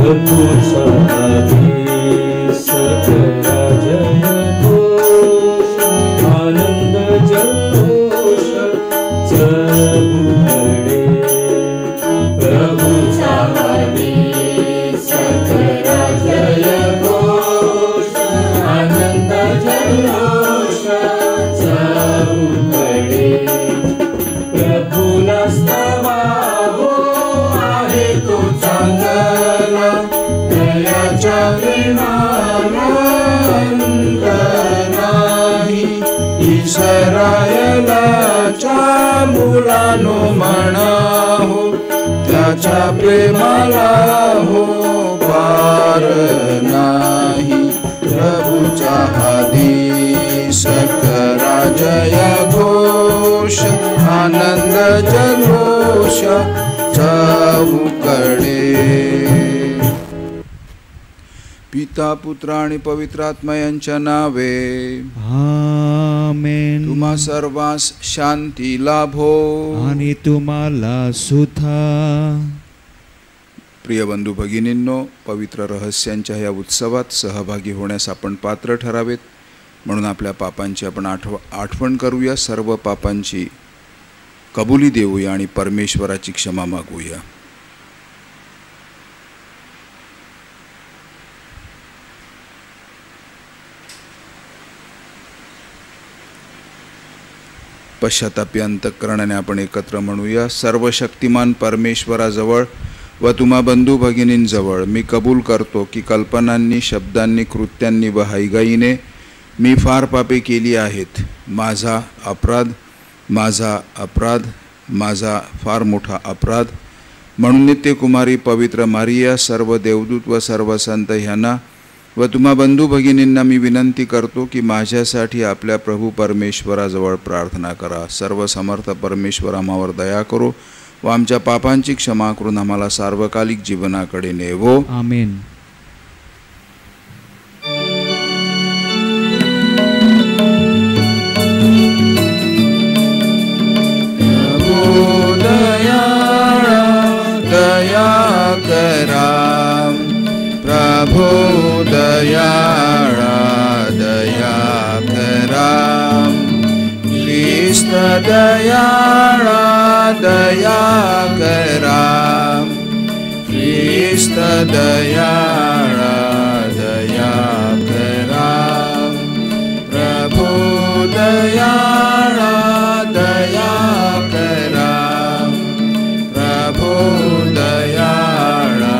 प्रभूचा आदेश करा जयघोष आनंद जल्लोष चहूकडे प्रभूचा आदेश करा जयघोष आनंद जल्लोष चहूकडे प्रभूला स्तवा हो आहे तो चांगला दयाच्या प्रेमाला अंत नाही इस्रायलाच्या मुलानो म्हणा हो त्याच्या प्रेमाला हो पार नाही प्रभूचा आदेश करा जयघोष आनंद जल्लोष चहूकडे पिता पुत्र आणि पवित्र आत्मा यांच्या नावे आमेन. तुम्हा सर्वांस शांती लाभो आणि तुम्हाला सुद्धा. प्रिय बंधू भगिनींनो, पवित्र रहस्यांच्या या उत्सवात सहभागी होण्यास आपण पात्र ठरावेत म्हणून आपल्या पापांची आपण आठवण करूया, सर्व पापांची कबुली देऊया आणि परमेश्वराची क्षमा मागूया. पश्चातापी अंतःकरणाने आपण एकत्र म्हणूया. सर्वशक्तिमान परमेश्वराजवळ व तुम्हा बंधू भगिनींजवळ मी कबूल करतो की कल्पनांनी, शब्दांनी, कृत्यांनी व हायगाईने मी फार पापे केली आहेत. माझा अपराध, माझा फार मोठा अपराध. म्हणून नित्यकुमारी पवित्र मारिया, सर्व देवदूत व सर्व संत ह्यांना व तुम्हा बंधू भगिनींना मी विनंती करतो की माझ्यासाठी आपल्या प्रभू परमेश्वराजवळ प्रार्थना करा. सर्व समर्थ परमेश्वर आम्हावर दया करो व आमच्या पापांची क्षमा करून आम्हाला सार्वकालिक जीवनाकडे नेवो. आमेन. दया करा प्रभो दयाळा दया करा. ख्रिस्त दयाळा दया करा. ख्रिस्त दयाळा दया करा. प्रभो दयाळा दया करा. प्रभो दयाळा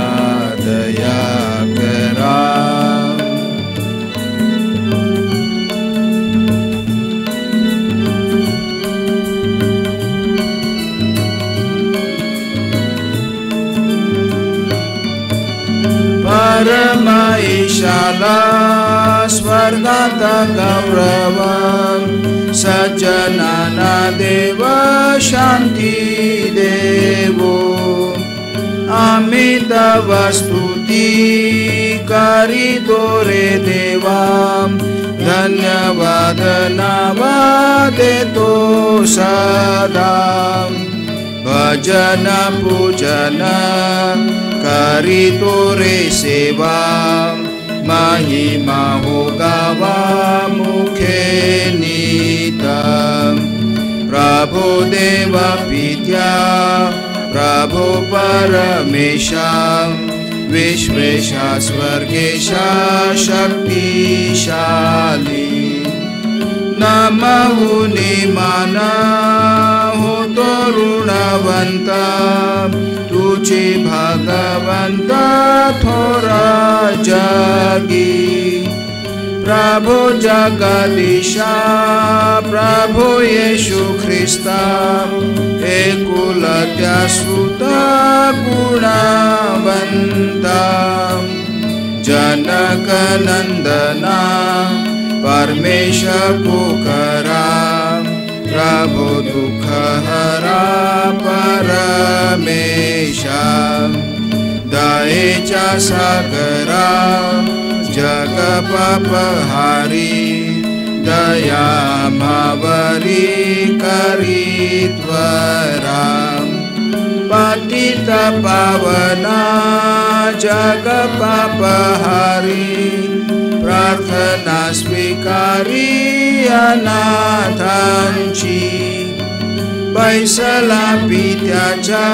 दया करा. परमेशाला स्वर्गात गौरव सज्जनांना देव शांती देवो. आम्ही तव स्तुती करीतो रे देवा. धन्यवाद नावा देतो सदा. भजन पूजन करीतो रे सेवा. महिमा हो गावा मुखे नीतम. प्रभो देव पित्या प्रभो परमेशा विश्वेशा स्वर्गेशा शक्तिशाली. नमहुनी माना होतो ऋणवंता. तुझी भगवंत थोरा जगी. प्रभो जगदीशा प्रभो येशू ख्रिस्ता. एकुलत्या सुता गुणवंता. जनक नंदना परमेश पुकारा. प्रभो दुःख हरा परमेशा. दयेच्या सागरा जग पापहारी. दया मावरी करीत्वरा. पतित पावना जग पापहारी प्रार्थना स्वीकारी अनाथांची बैसला पित्याच्या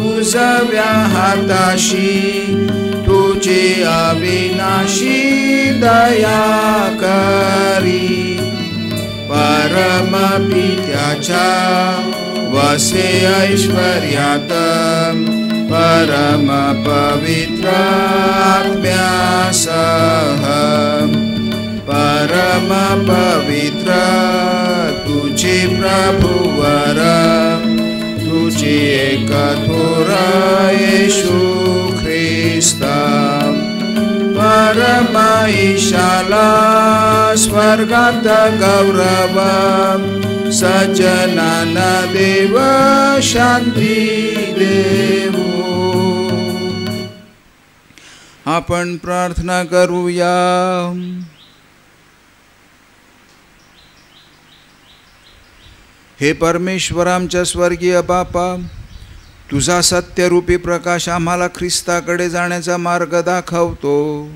उजव्या हाताशी तुझे अविनाशी दया करी परम पित्याच्या वसे ऐश्वर्यात परम पवित्र आत्म्यासह परम पवित्र तुझे प्रभुवर तुझे एक थोर येशू ख्रिस्त परम ईशाला स्वर्गात गौरव सज्जनान देव शांती देवो. आपण प्रार्थना करूया. हे परमेश्वर आमच्या स्वर्गीय बापा, तुझा सत्यरूपी प्रकाश आम्हाला ख्रिस्ताकडे जाण्याचा मार्ग दाखवतो.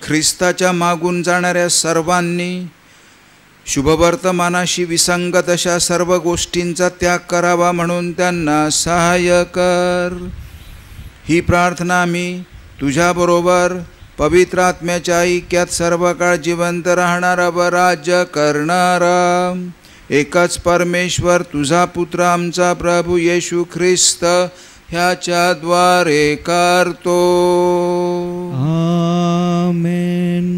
ख्रिस्ताच्या मागून जाणाऱ्या सर्वांनी शुभवर्तमानाशी विसंगत अशा सर्व गोष्टींचा त्याग करावा म्हणून त्यांना सहाय्य कर. ही प्रार्थना आम्ही तुझ्याबरोबर पवित्र आत्म्याच्या ऐक्यात सर्व काळ जिवंत राहणारा व राज्य करणारा एकच परमेश्वर तुझा पुत्र आमचा प्रभू येशू ख्रिस्त ह्याच्याद्वारे करतो. आमेन.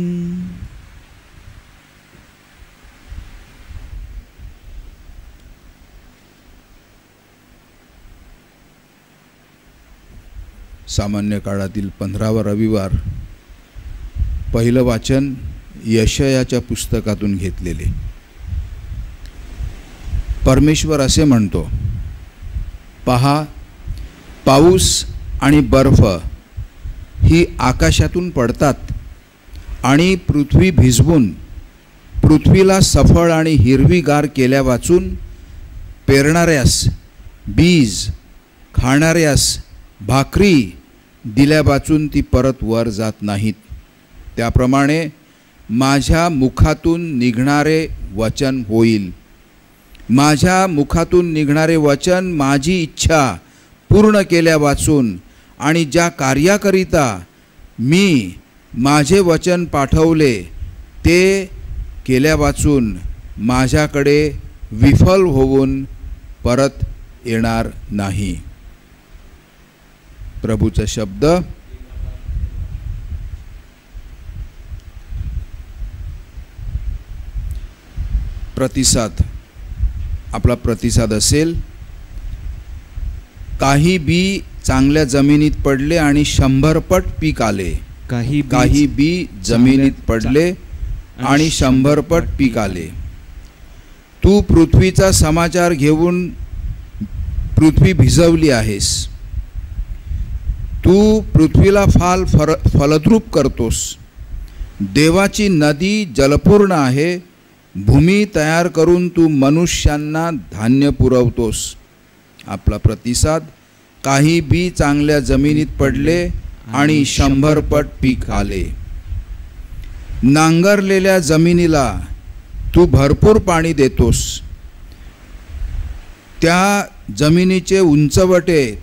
सामान्य काळातील 15वा रविवार पहिलं वाचन यशायाच्या पुस्तकातून घेतलेले. परमेश्वर असे म्हणतो, पहा, पाऊस आणि बर्फ ही आकाशातून पडतात आणि पृथ्वी भिजवून पृथ्वीला सफळ आणि हिरवीगार केल्या वाचून पेरणाऱ्यास बीज, खाणाऱ्यास भाकरी दिल्या वाचून ती परत वर जात नाहीत. त्याप्रमाणे माझ्या मुखातून निघणारे वचन होईल. माझ्या मुखातून निघणारे वचन माझी इच्छा पूर्ण केल्या वाचून आणि ज्या कार्याकरिता मी माझे वचन पाठवले ते केल्या वाचून माझ्याकडे विफल होऊन परत येणार नाही. प्रभूचा शब्द. प्रतिसाद. आपला प्रतिसाद असेल, काही बी चांगल्या जमिनीत पडले आणि 100 पट पीक आले. काही बी जमिनीत पडले आणि 100 पट पीक आले. तू पृथ्वीचा समाचार घेऊन पृथ्वी भिजवली आहेस. तू पृथ्वीला फलद्रूप करतोस. देवाची नदी जलपूर्ण आहे. भूमी तयार करून तू मनुष्यांना धान्य पुरवतोस. आपला प्रतिसाद. काही बी चांगल्या जमिनीत पडले आणि 100 पट पीक आले. नांगरलेल्या जमिनीला तू भरपूर पाणी देतोस. त्या जमिनीचे उंचवटे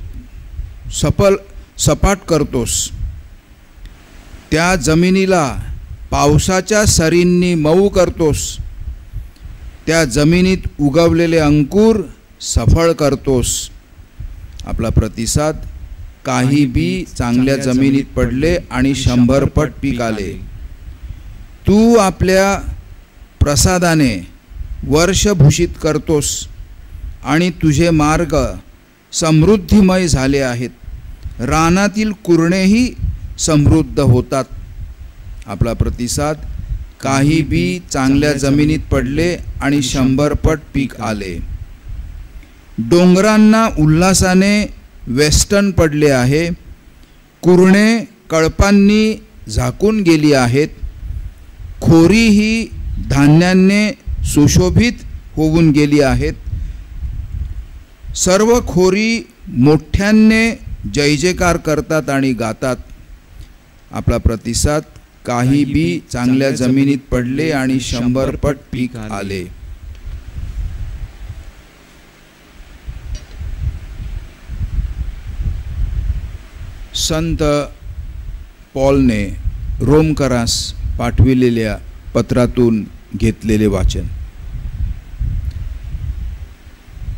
सपाट करतोस. त्या जमिनीला पावसाच्या सरींनी मऊ करतोस. त्या जमिनीत उगवलेले अंकुर सफळ करतोस. आपला प्रतिसाद. काही बी चांगल्या जमिनीत पडले आणि 100 पट पीक आले. तू आपल्या प्रसादाने वर्ष भूषित करतोस आणि तुझे मार्ग समृद्धिमय झाले आहेत. रानातील कुरणेही समृद्ध होतात. आपला प्रतिसाद. काही बी चांगल्या जमिनीत पडले आणि 100 पट पीक आले. डोंगरांना उल्हासाने वेष्टन पडले आहे. कुरणे कळपांनी झाकून गेली आहेत. खोरी ही धान्याने सुशोभित होऊन गेली आहेत. सर्व खोरी मोठ्याने जय जयकार करतात आणि गातात. आपला प्रतिसाद: काही बी चांगल्या जमिनीत पडले आणि 100 पट पीक आले. संत पॉलने रोमकरास पाठविलेल्या पत्रातून घेतलेले वाचन.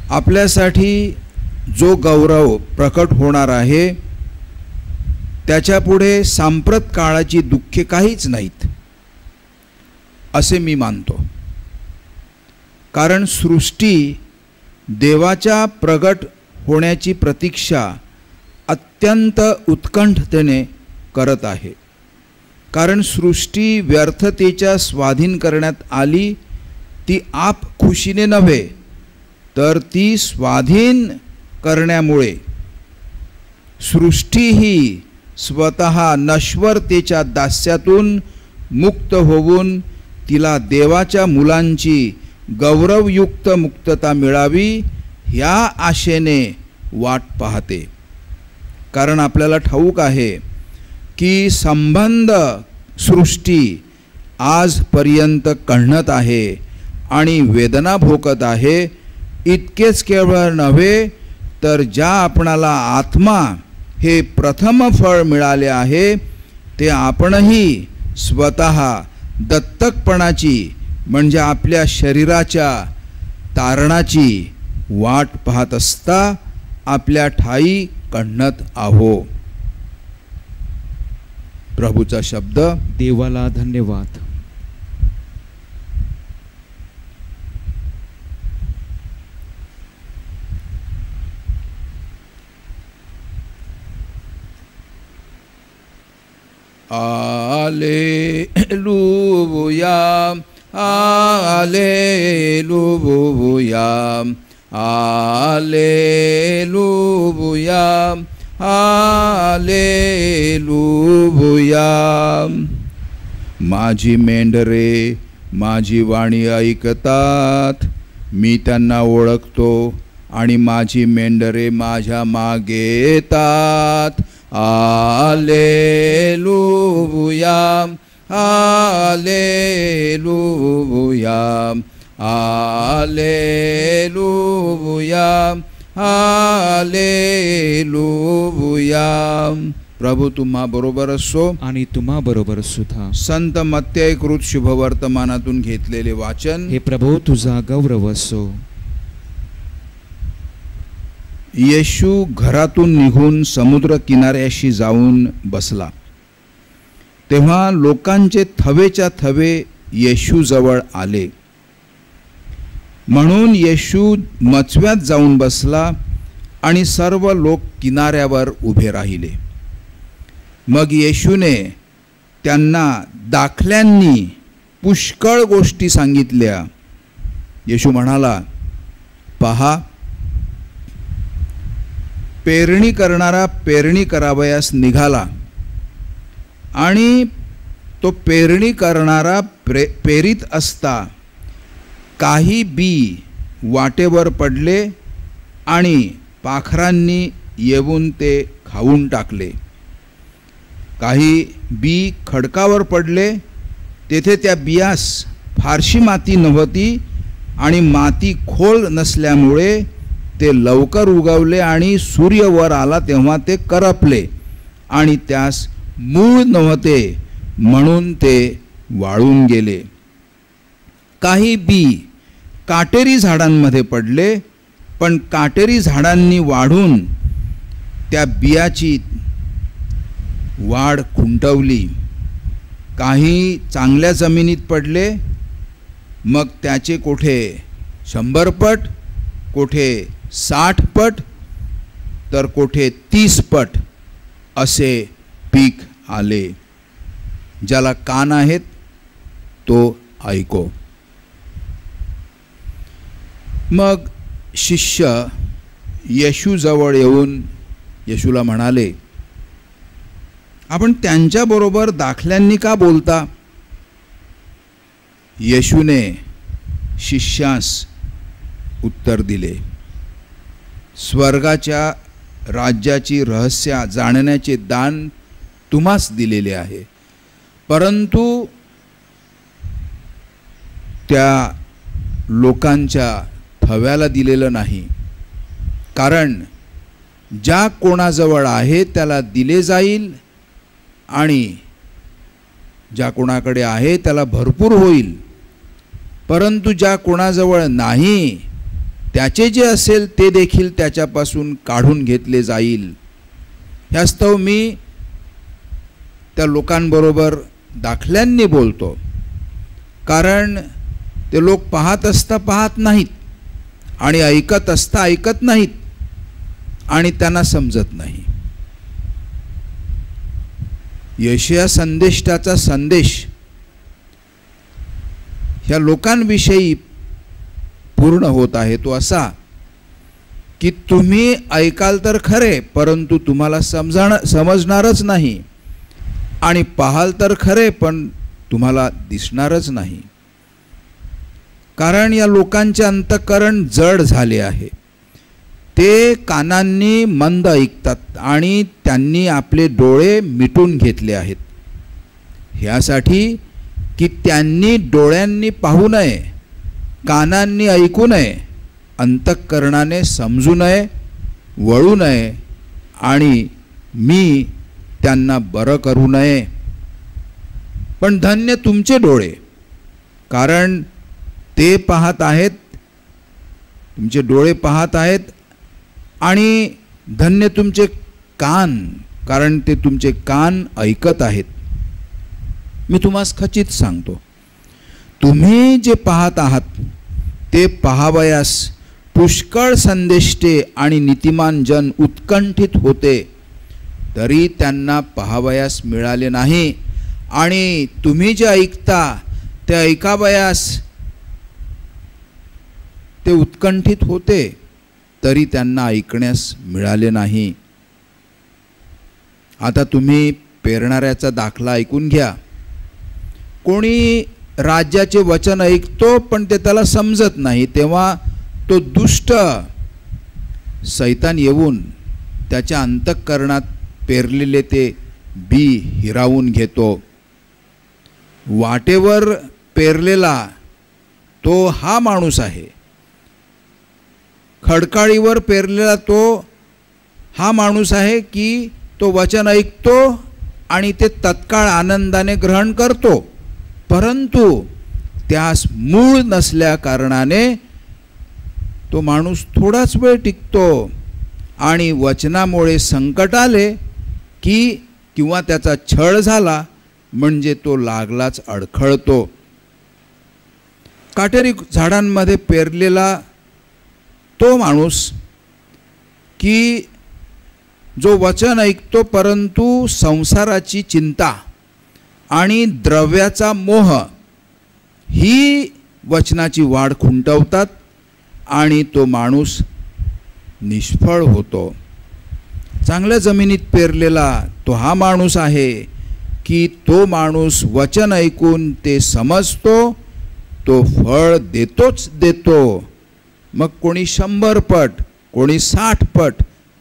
आपल्यासाठी जो गौरव प्रकट होणार आहे त्याच्यापुढे सांप्रत काळाची दुःखे काहीच नाहीत असे मी मानतो. कारण सृष्टी देवाच्या प्रगट होण्याची प्रतीक्षा अत्यंत उत्कंठतेने करत आहे. कारण सृष्टी व्यर्थतेच्या स्वाधीन करण्यात आली ती आप खुशीने नव्हे तर ती स्वाधीन करण्यामुळे. सृष्टी ही स्वतः नश्वरतेच्या दास्यातून मुक्त होऊन तिला देवाच्या मुलांची गौरवयुक्त मुक्तता मिळावी ह्या आशेने वाट पाहते. कारण आपल्याला ठाऊक आहे की संबंध सृष्टी आजपर्यंत कण्हत आहे आणि वेदना भोगत आहे. इतकेच केवळ नव्हे तर ज्या आपणाला आत्मा हे प्रथम फळ मिळाले आहे ते आपणही स्वतः दत्तकपणाची म्हणजे आपल्या शरीराच्या तारणाची वाट पाहत असता आपल्या ठाई कण्हत आहो. प्रभूचा शब्द. देवाला धन्यवाद. Alleluia, Alleluia, Alleluia, Alleluia. माझी मेंढरे माझी वाणी ऐकतात, मी त्यांना ओळखतो आणि माझी मेंढरे माझ्या मागे येतात. Alleluia, Alleluia, Alleluia, Alleluia. प्रभू तुम्हा बरोबर असो आणि तुम्हा बरोबर सुद्धा. संत मत्तयकृत शुभवर्तमानातून घेतलेले वाचन. हे प्रभू तुझा गौरव असो. येशू घरातून निघून समुद्र किनाऱ्याशी जाऊन बसला. तेव्हा लोकांचे थवेच्या थवे येशू जवळ आले. म्हणून येशू मचव्यात जाऊन बसला आणि सर्व लोक किनाऱ्यावर उभे राहिले. मग येशूने त्यांना दाखल्यांनी पुष्कळ गोष्टी सांगितल्या. येशू म्हणाला, पहा, पेरणी करणारा पेरणी करावयास निघाला आणि तो पेरणी करणारा पेरीत असता काही बी वाटेवर पडले आणि पाखरांनी येऊन ते खाऊन टाकले. काही बी खडकावर पडले, तेथे त्या बियास फारशी माती नव्हती आणि माती खोल नसल्यामुळे ते लवकर उगवले आणि सूर्य वर आला तेव्हा ते करपले आणि त्यास मूळ नव्हते म्हणून ते वाळून गेले. काही बी काटेरी झाडांमध्ये पडले, पण काटेरी झाडांनी वाढून त्या बियाची वाढ खुंटवली. काही चांगल्या जमिनीत पडले, मग त्याचे कोठे 100 पट, कोठे 60 पट, तर कोठे 30 पट असे पीक आले. ज्याला कान आहेत तो ऐको. मग शिष्य येशूजवळ येऊन येशूला म्हणाले, आपण त्यांच्याबरोबर दाखल्यांनी का बोलता? येशूने शिष्यास उत्तर दिले, स्वर्गाच्या राज्याची रहस्य जाणण्याचे दान तुम्हास दिलेले आहे, परंतु त्या लोकांच्या थव्याला दिलेलं नाही. कारण ज्या कोणाजवळ आहे त्याला दिले जाईल आणि ज्या कोणाकडे आहे त्याला भरपूर होईल, परंतु ज्या कोणाजवळ नाही त्याचे जे असेल ते देखील त्याच्यापासून काढून घेतले जाईल. ह्यास्तव मी त्या लोकांबरोबर दाखल्यांनी बोलतो, कारण ते लोक पाहत असता पाहत नाहीत आणि ऐकत असता ऐकत नाहीत आणि त्यांना समजत नाही. यशया संदेष्टाचा संदेश ह्या लोकांविषयी पूर्ण होत आहे तो असा की तुम्ही ऐकाल तर खरे, परंतु तुम्हाला समजणारच नाही, आणि पाहाल तर खरे पण तुम्हाला दिसणारच नाही. कारण या लोकांचे अंतःकरण जड झाले आहे. ते कानांनी मंद ऐकतात आणि त्यांनी आपले डोळे मिटून घेतले आहेत, ह्यासाठी की त्यांनी डोळ्यांनी पाहू नये, कानांनी ऐकू नये, अंतःकरणाने समजू नये, वळू नये आणि मी त्यांना बरं करू नये. पण धन्य तुमचे डोळे, कारण ते पाहत आहेत, तुमचे डोळे पाहत आहेत, आणि धन्य तुमचे कान, कारण ते तुमचे कान ऐकत आहेत. मी तुम्हास खचित सांगतो, तुम्ही जे पाहत आहात ते पाहावयास पुष्कळ संदेष्टे आणि नीतिमान जन उत्कंठित होते, तरी त्यांना पाहावयास मिळाले नाही, आणि तुम्ही जे ऐकता ते ऐकावयास ते उत्कंठित होते, तरी त्यांना ऐकण्यास मिळाले नाही. आता तुम्ही पेरणाऱ्याचा दाखला ऐकून घ्या. कोणी राज्याचे वचन ऐकतो पण ते त्याला समजत नाही, तेव्हा तो दुष्ट सैतान येऊन त्याच्या अंतःकरणात पेरलेले ते बी हिरावून घेतो. वाटेवर पेरलेला तो हा माणूस आहे, खडकाळीवर पेरलेला तो हा माणूस आहे की तो वचन ऐकतो आणि ते तत्काळ आनंदाने ग्रहण करतो, परंतु त्यास मूळ नसल्या कारणाने तो माणूस थोडाच वेळ टिकतो आणि वचनामुळे संकट आले की किंवा त्याचा छळ झाला म्हणजे तो लागलाच अडखळतो. काटेरी झाडांमध्ये पेरलेला तो माणूस की जो वचन ऐकतो परंतु संसाराची चिंता आणि द्रव्याचा मोह ही वचनाची वाढ खुंटवतात आणि तो माणूस निष्फळ होतो. चांगल्या जमिनीत पेरलेला तो हा माणूस आहे की तो माणूस वचन ऐकून ते समजतो, तो फळ देतोच देतो. मग कोणी 100 पट, कोणी 60 पट,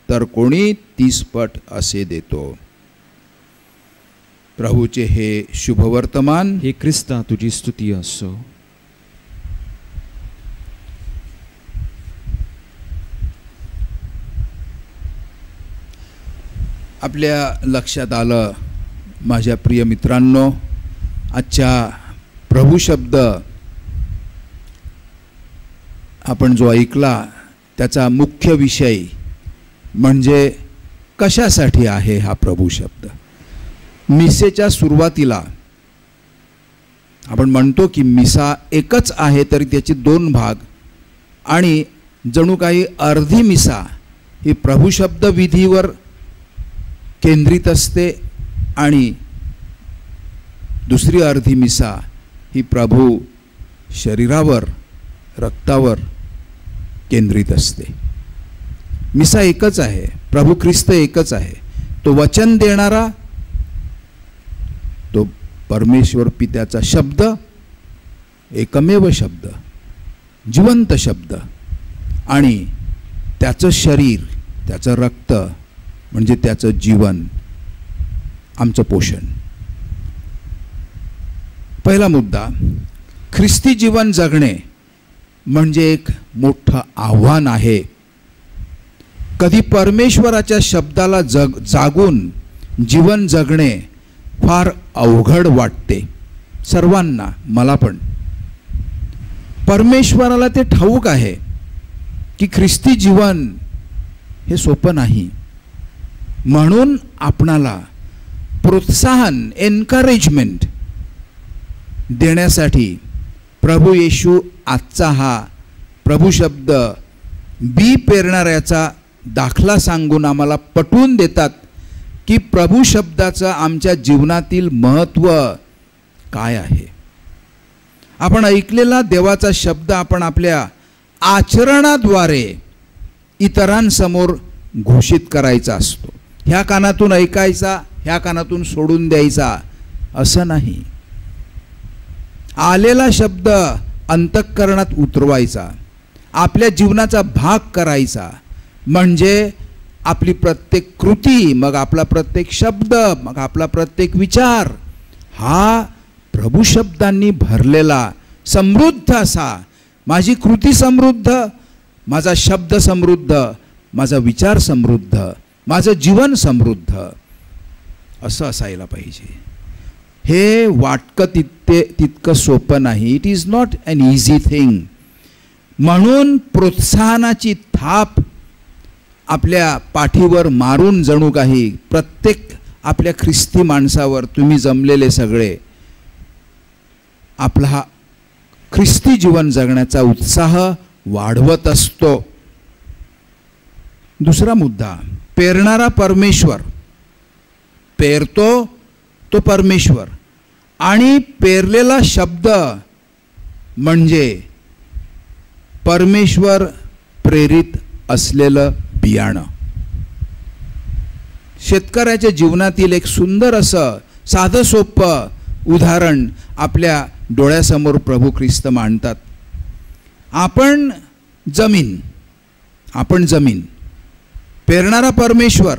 तर कोणी 30 पट असे देतो. प्रभूचे हे शुभवर्तमान. हे ख्रिस्ता तुझी स्तुती असो. आपल्या लक्षात आलं माझ्या प्रिय मित्रांनो, आजच्या प्रभू शब्द आपण जो ऐकला त्याचा मुख्य विषय म्हणजे कशासाठी आहे हा प्रभू शब्द. मिसेच्या सुरुवातीला आपण म्हणतो की मिसा एकच आहे तरी त्याचे 2 भाग, आणि जणू काही अर्धी मिसा ही प्रभू शब्द विधीवर केंद्रित असते आणि दुसरी अर्धी मिसा ही प्रभू शरीरावर, रक्तावर केंद्रित असते. मिसा एकच आहे, प्रभू ख्रिस्त एकच आहे. तो वचन देणारा, तो परमेश्वर पित्याचा शब्द, एकमेव शब्द, जिवंत शब्द, आणि त्याचं शरीर त्याचं रक्त म्हणजे त्याचं जीवन, आमचं पोषण. पहिला मुद्दा, ख्रिस्ती जीवन जगणे म्हणजे एक मोठं आव्हान आहे. कधी परमेश्वराच्या शब्दाला जागून जीवन जगणे फार अवघड वाटते सर्वांना, मला पण. परमेश्वराला ते ठाऊक आहे की ख्रिस्ती जीवन हे सोपं नाही. म्हणून आपणाला प्रोत्साहन, एन्करेजमेंट देण्यासाठी प्रभू येशू आजचा हा प्रभू शब्द बी पेरणाऱ्याचा दाखला सांगून आम्हाला पटवून देतात की प्रभू शब्दाचं आमच्या जीवनातील महत्त्व काय आहे. आपण ऐकलेला देवाचा शब्द आपण आपल्या आचरणाद्वारे इतरांसमोर घोषित करायचा असतो. ह्या कानातून ऐकायचा, ह्या कानातून सोडून द्यायचा असं नाही. आलेला शब्द अंतःकरणात उतरवायचा, आपल्या जीवनाचा भाग करायचा. म्हणजे आपली प्रत्येक कृती, मग आपला प्रत्येक शब्द, मग आपला प्रत्येक विचार हा प्रभू शब्दांनी भरलेला समृद्ध असा, माझी कृती समृद्ध, माझा शब्द समृद्ध, माझा विचार समृद्ध, माझं जीवन समृद्ध असं असायला पाहिजे. हे वाटकं तितकं सोपं नाही. It is not an easy thing. म्हणून प्रोत्साहनाची थाप आपल्या पाठीवर मारून जणू काही प्रत्येक आपल्या ख्रिस्ती माणसावर, तुम्ही जमलेले सगळे, आपला हा ख्रिस्ती जीवन जगण्याचा उत्साह वाढवत असतो. दुसरा मुद्दा, पेरणारा परमेश्वर. पेरतो तो परमेश्वर आणि पेरलेला शब्द म्हणजे परमेश्वर प्रेरित असलेलं बियाणं. शेतकऱ्याच्या जीवनातील एक सुंदर असं साधं सोपं उदाहरण आपल्या डोळ्यासमोर प्रभू ख्रिस्त मांडतात. आपण जमीन, पेरणारा परमेश्वर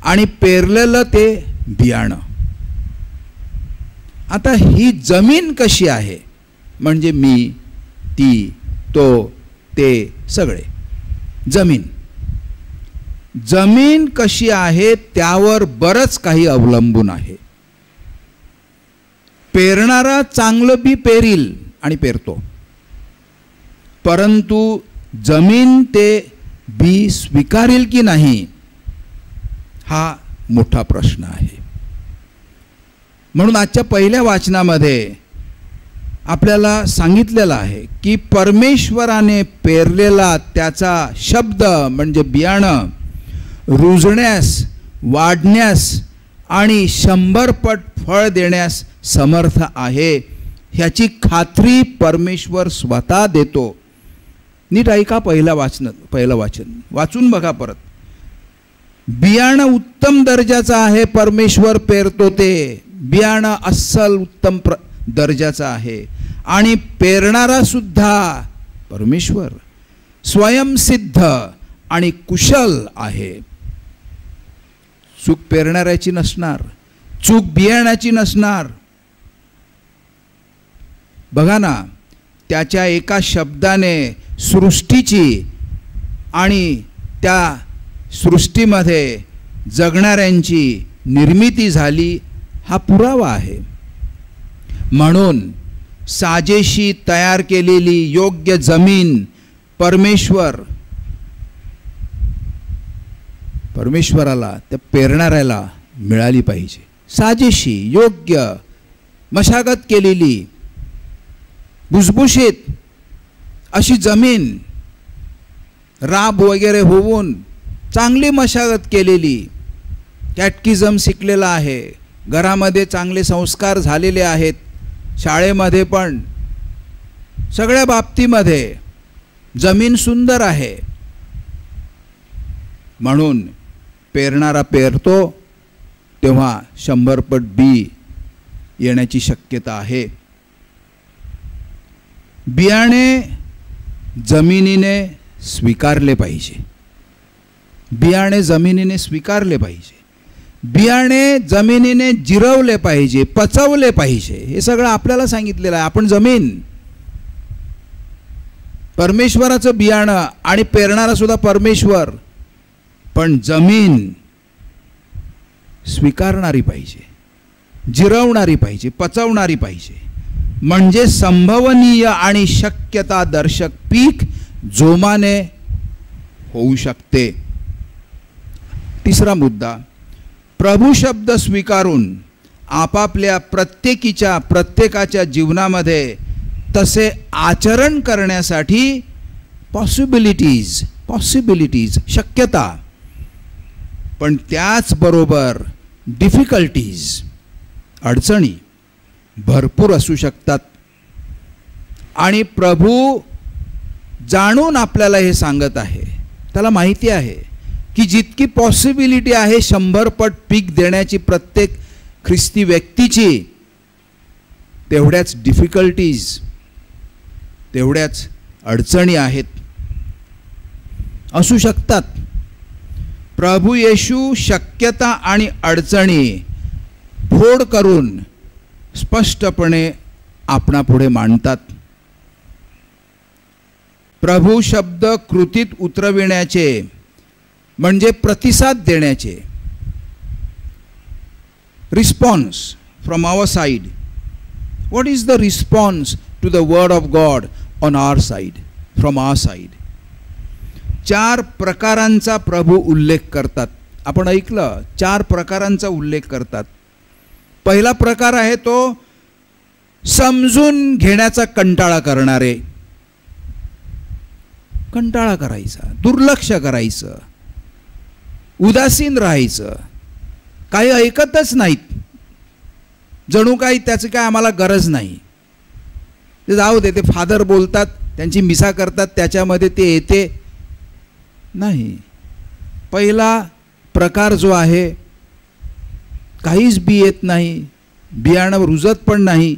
आणि पेरलेलं ते बियाणं. आता ही जमीन कशी आहे म्हणजे मी, ती, तो, ते सगळे. जमीन कशी आहे त्यावर बरंच काही अवलंबून आहे. पेरणारा चांगलं बी पेरील आणि पेरतो, परंतु जमीन ते बी स्वीकारेल की नाही हा मोठा प्रश्न आहे. म्हणून आजच्या पहिल्या वाचनामध्ये आपल्याला सांगितलेलं आहे की परमेश्वराने पेरलेला त्याचा शब्द म्हणजे बियाणं रुजण्यास, वाढण्यास आणि 100 पट फळ देण्यास समर्थ आहे. ह्याची खात्री परमेश्वर स्वतः देतो. नीट ऐका, पहिलं वाचन वाचून बघा परत. बियाणं उत्तम दर्जाचं आहे, परमेश्वर पेरतो ते बियाणं अस्सल उत्तम दर्जाचं आहे. आणि पेरणारा सुद्धा परमेश्वर स्वयंसिद्ध आणि कुशल आहे. चूक पेरणाऱ्याची नसणार, चूक बियाण्याची नसणार. बघा ना, त्याच्या एका शब्दाने सृष्टीची आणि त्या सृष्टीमध्ये जगणाऱ्यांची निर्मिती झाली हा पुरावा आहे. म्हणून साजेशी तयार केलेली योग्य जमीन परमेश्वराला, त्या पेरणाऱ्याला मिळाली पाहिजे. साजेशी, योग्य, मशागत केलेली, भुसभुशीत अशी जमीन, राब वगैरे होऊन चांगली मशागत केलेली, कॅटकिझम शिकलेला आहे, घरामध्ये चांगले संस्कार झालेले आहेत, शाळेमध्ये पण, सगळ्या बाबतीमध्ये जमीन सुंदर आहे. म्हणून पेरणारा पेरतो तेव्हा 100 पट बी येण्याची शक्यता आहे. बियाणे जमिनीने स्वीकारले पाहिजे. बियाणे जमिनीने स्वीकारले पाहिजे, बियाणे जमिनीने जिरवले पाहिजे, पचवले पाहिजे. हे सगळं आपल्याला सांगितलेलं आहे. आपण जमीन, परमेश्वराचं बियाणं आणि पेरणारा सुद्धा परमेश्वर, पण जमीन स्वीकारणारी पाहिजे, जिरवणारी पाहिजे, पचवणारी पाहिजे, म्हणजे संभवनीय आणि शक्यता दर्शक पीक जोमाने होऊ शकते. तिसरा मुद्दा, प्रभू शब्द स्वीकारून आपापल्या प्रत्येकाच्या जीवनामध्ये तसे आचरण करण्यासाठी पॉसिबिलिटीज शक्यता, पण त्याचबरोबर डिफिकल्टीज अडचणी भरपूर असू शकतात. आणि प्रभू जाणून आपल्याला हे सांगत आहे. त्याला माहिती आहे की जितकी पॉसिबिलिटी आहे 100 पट पीक देण्याची प्रत्येक ख्रिस्ती व्यक्तीची, तेवढ्याच डिफिकल्टीज, तेवढ्याच अडचणी आहेत, असू शकतात. प्रभू येशू शक्यता आणि अडचणी फोड करून स्पष्टपणे आपणापुढे मांडतात. प्रभू शब्द कृतीत उतरविण्याचे म्हणजे प्रतिसाद देण्याचे, response from our side. What is the response to the word of God on our side, from our side? 4 प्रकारांचा प्रभू उल्लेख करतात. आपण ऐकलं, 4 प्रकारांचा उल्लेख करतात. पहिला प्रकार आहे तो समजून घेण्याचा कंटाळा करणारे, कंटाळा करायचा, दुर्लक्ष करायचं, उदासीन राहायचं, काही ऐकतच नाहीत, जणू काही त्याची काय आम्हाला गरज नाही, ते जाऊ दे, ते फादर बोलतात, त्यांची मिसा करतात, त्याच्यामध्ये ते येते नाही. पहिला प्रकार जो आहे, काहीच बी येत नाही, बियाणं रुजत पण नाही,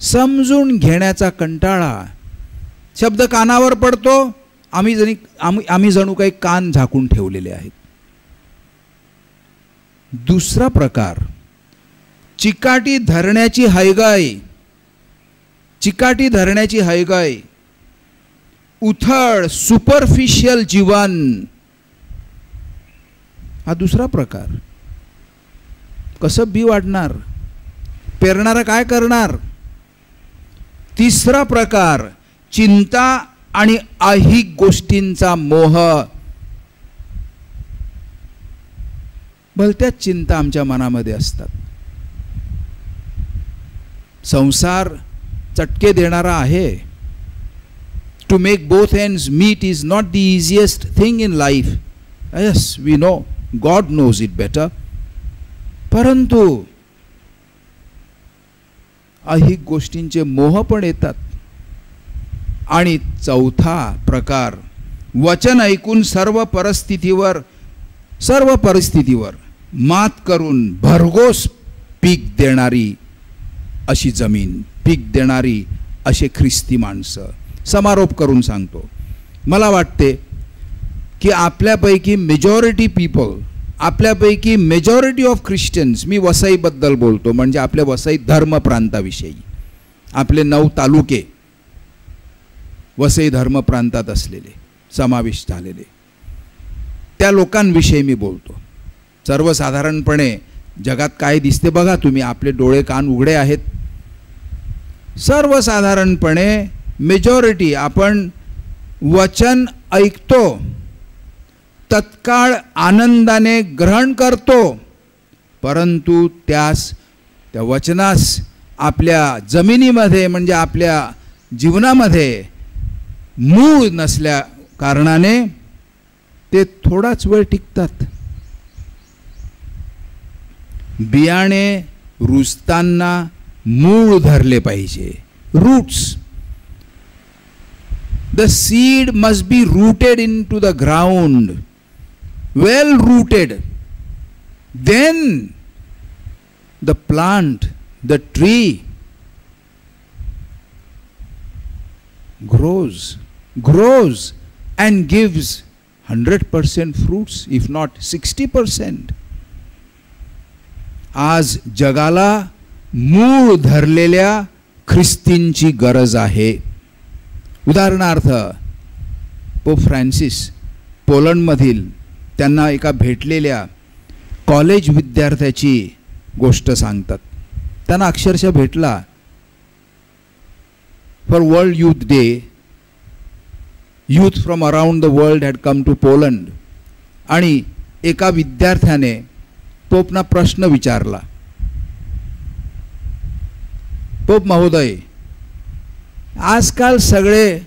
समजून घेण्याचा कंटाळा. शब्द कानावर पडतो, आम्ही जणू काही कान झाकून ठेवलेले आहेत. दुसरा प्रकार, चिकाटी धरण्याची हयगय, चिकाटी धरण्याची हयगय, उथळ सुपरफिशियल जीवन, हा दुसरा प्रकार. कसं बी वाढणार, पेरणारा काय करणार? तिसरा प्रकार, चिंता आणि ऐहिक गोष्टींचा मोह. भलत्याच चिंता आमच्या मनामध्ये असतात. संसार चटके देणारा आहे. To make both ends meet is not the easiest thing in life. Yes, we know, God knows it better. परंतु ऐहिक गोष्टींचे मोह पण येतात. आणि चौथा प्रकार, वचन ऐकून सर्व परिस्थितीवर मात करून भरघोस पीक देणारी अशी जमीन, पीक देणारी असे ख्रिस्ती माणसं. समारोप करून सांगतो, मला वाटते की आपल्यापैकी मेजॉरिटी पीपल, आपल्यापैकी मेजॉरिटी ऑफ ख्रिश्चन्स, मी वसईबद्दल बोलतो, म्हणजे आपल्या वसई धर्म प्रांताविषयी, आपले 9 तालुके वसई धर्म प्रांतात असलेले, समाविष्ट झालेले, त्या लोकांविषयी मी बोलतो. सर्वसाधारणपणे जगात काय दिसते बघा तुम्ही, आपले डोळे कान उघडे आहेत. सर्वसाधारणपणे मेजॉरिटी आपण वचन ऐकतो, तत्काळ आनंदाने ग्रहण करतो, परंतु त्या वचनास आपल्या जमिनीमध्ये म्हणजे आपल्या जीवनामध्ये मूळ नसल्या कारणाने ते थोडाच वेळ टिकतात. बियाणे रुजताना मूळ धरले पाहिजे, roots. The seed must be rooted in to the ground, well rooted. Then the plant, the tree grows and gives 100% fruits, if not 60%. आज जगाला मूळ धरलेल्या ख्रिस्तींची गरज आहे. उदाहरणार्थ पोप फ्रान्सिस पोलंडमधील त्यांना एका भेटलेल्या कॉलेज विद्यार्थ्याची गोष्ट सांगतात. त्यांना अक्षरशः भेटला. For World Youth Day, youth from around the world had come to Poland. आणि एका विद्यार्थ्याने पोपना प्रश्न विचारला, पोप महोदय, आजकाल सगळे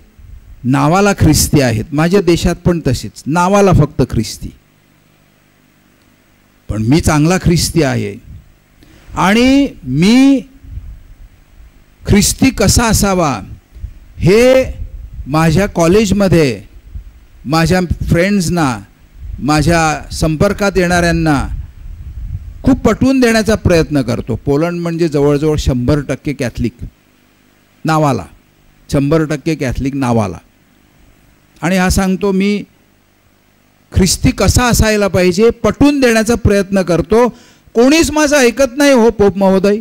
नावाला ख्रिस्ती आहेत, माझ्या देशात पण तसेच नावाला फक्त ख्रिस्ती, पण मी चांगला ख्रिस्ती आहे आणि मी ख्रिस्ती कसा असावा हे माझ्या कॉलेजमध्ये माझ्या फ्रेंड्सना, माझ्या संपर्कात येणाऱ्यांना खूप पटवून देण्याचा प्रयत्न करतो. पोलंड म्हणजे जवळजवळ 100% कॅथलिक नावाला, 100% कॅथलिक नावाला. आणि हा सांगतो मी ख्रिस्ती कसा असायला पाहिजे पटवून देण्याचा प्रयत्न करतो. कोणीच माझं ऐकत नाही हो पोप महोदय.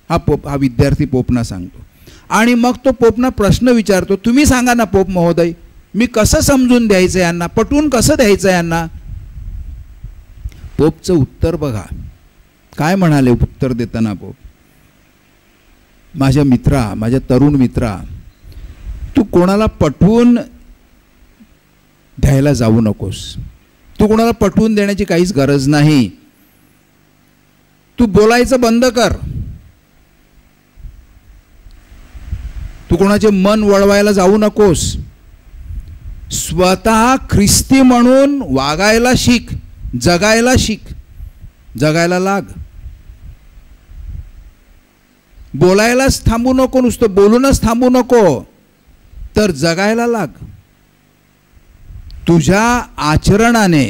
हा विद्यार्थी पोपना सांगतो. आणि मग तो पोपना प्रश्न विचारतो, तुम्ही सांगा ना पोप महोदय, मी कसं समजून द्यायचं यांना, पटवून कसं द्यायचं यांना. पोपचं उत्तर बघा, काय म्हणाले उत्तर देताना पोप, माझ्या मित्रा, माझ्या तरुण मित्रा, तू कोणाला पटवून द्यायला जाऊ नकोस. तू कोणाला पटवून देण्याची काहीच गरज नाही. तू बोलायचं बंद कर. तू कोणाचे मन वळवायला जाऊ नकोस. स्वतः ख्रिस्ती म्हणून वागायला शिक, जगायला शिक, जगायला लाग. बोलायलाच थांबू नको, नुसतं बोलूनच थांबू नको, तर जगायला लाग. तुझ्या आचरणाने,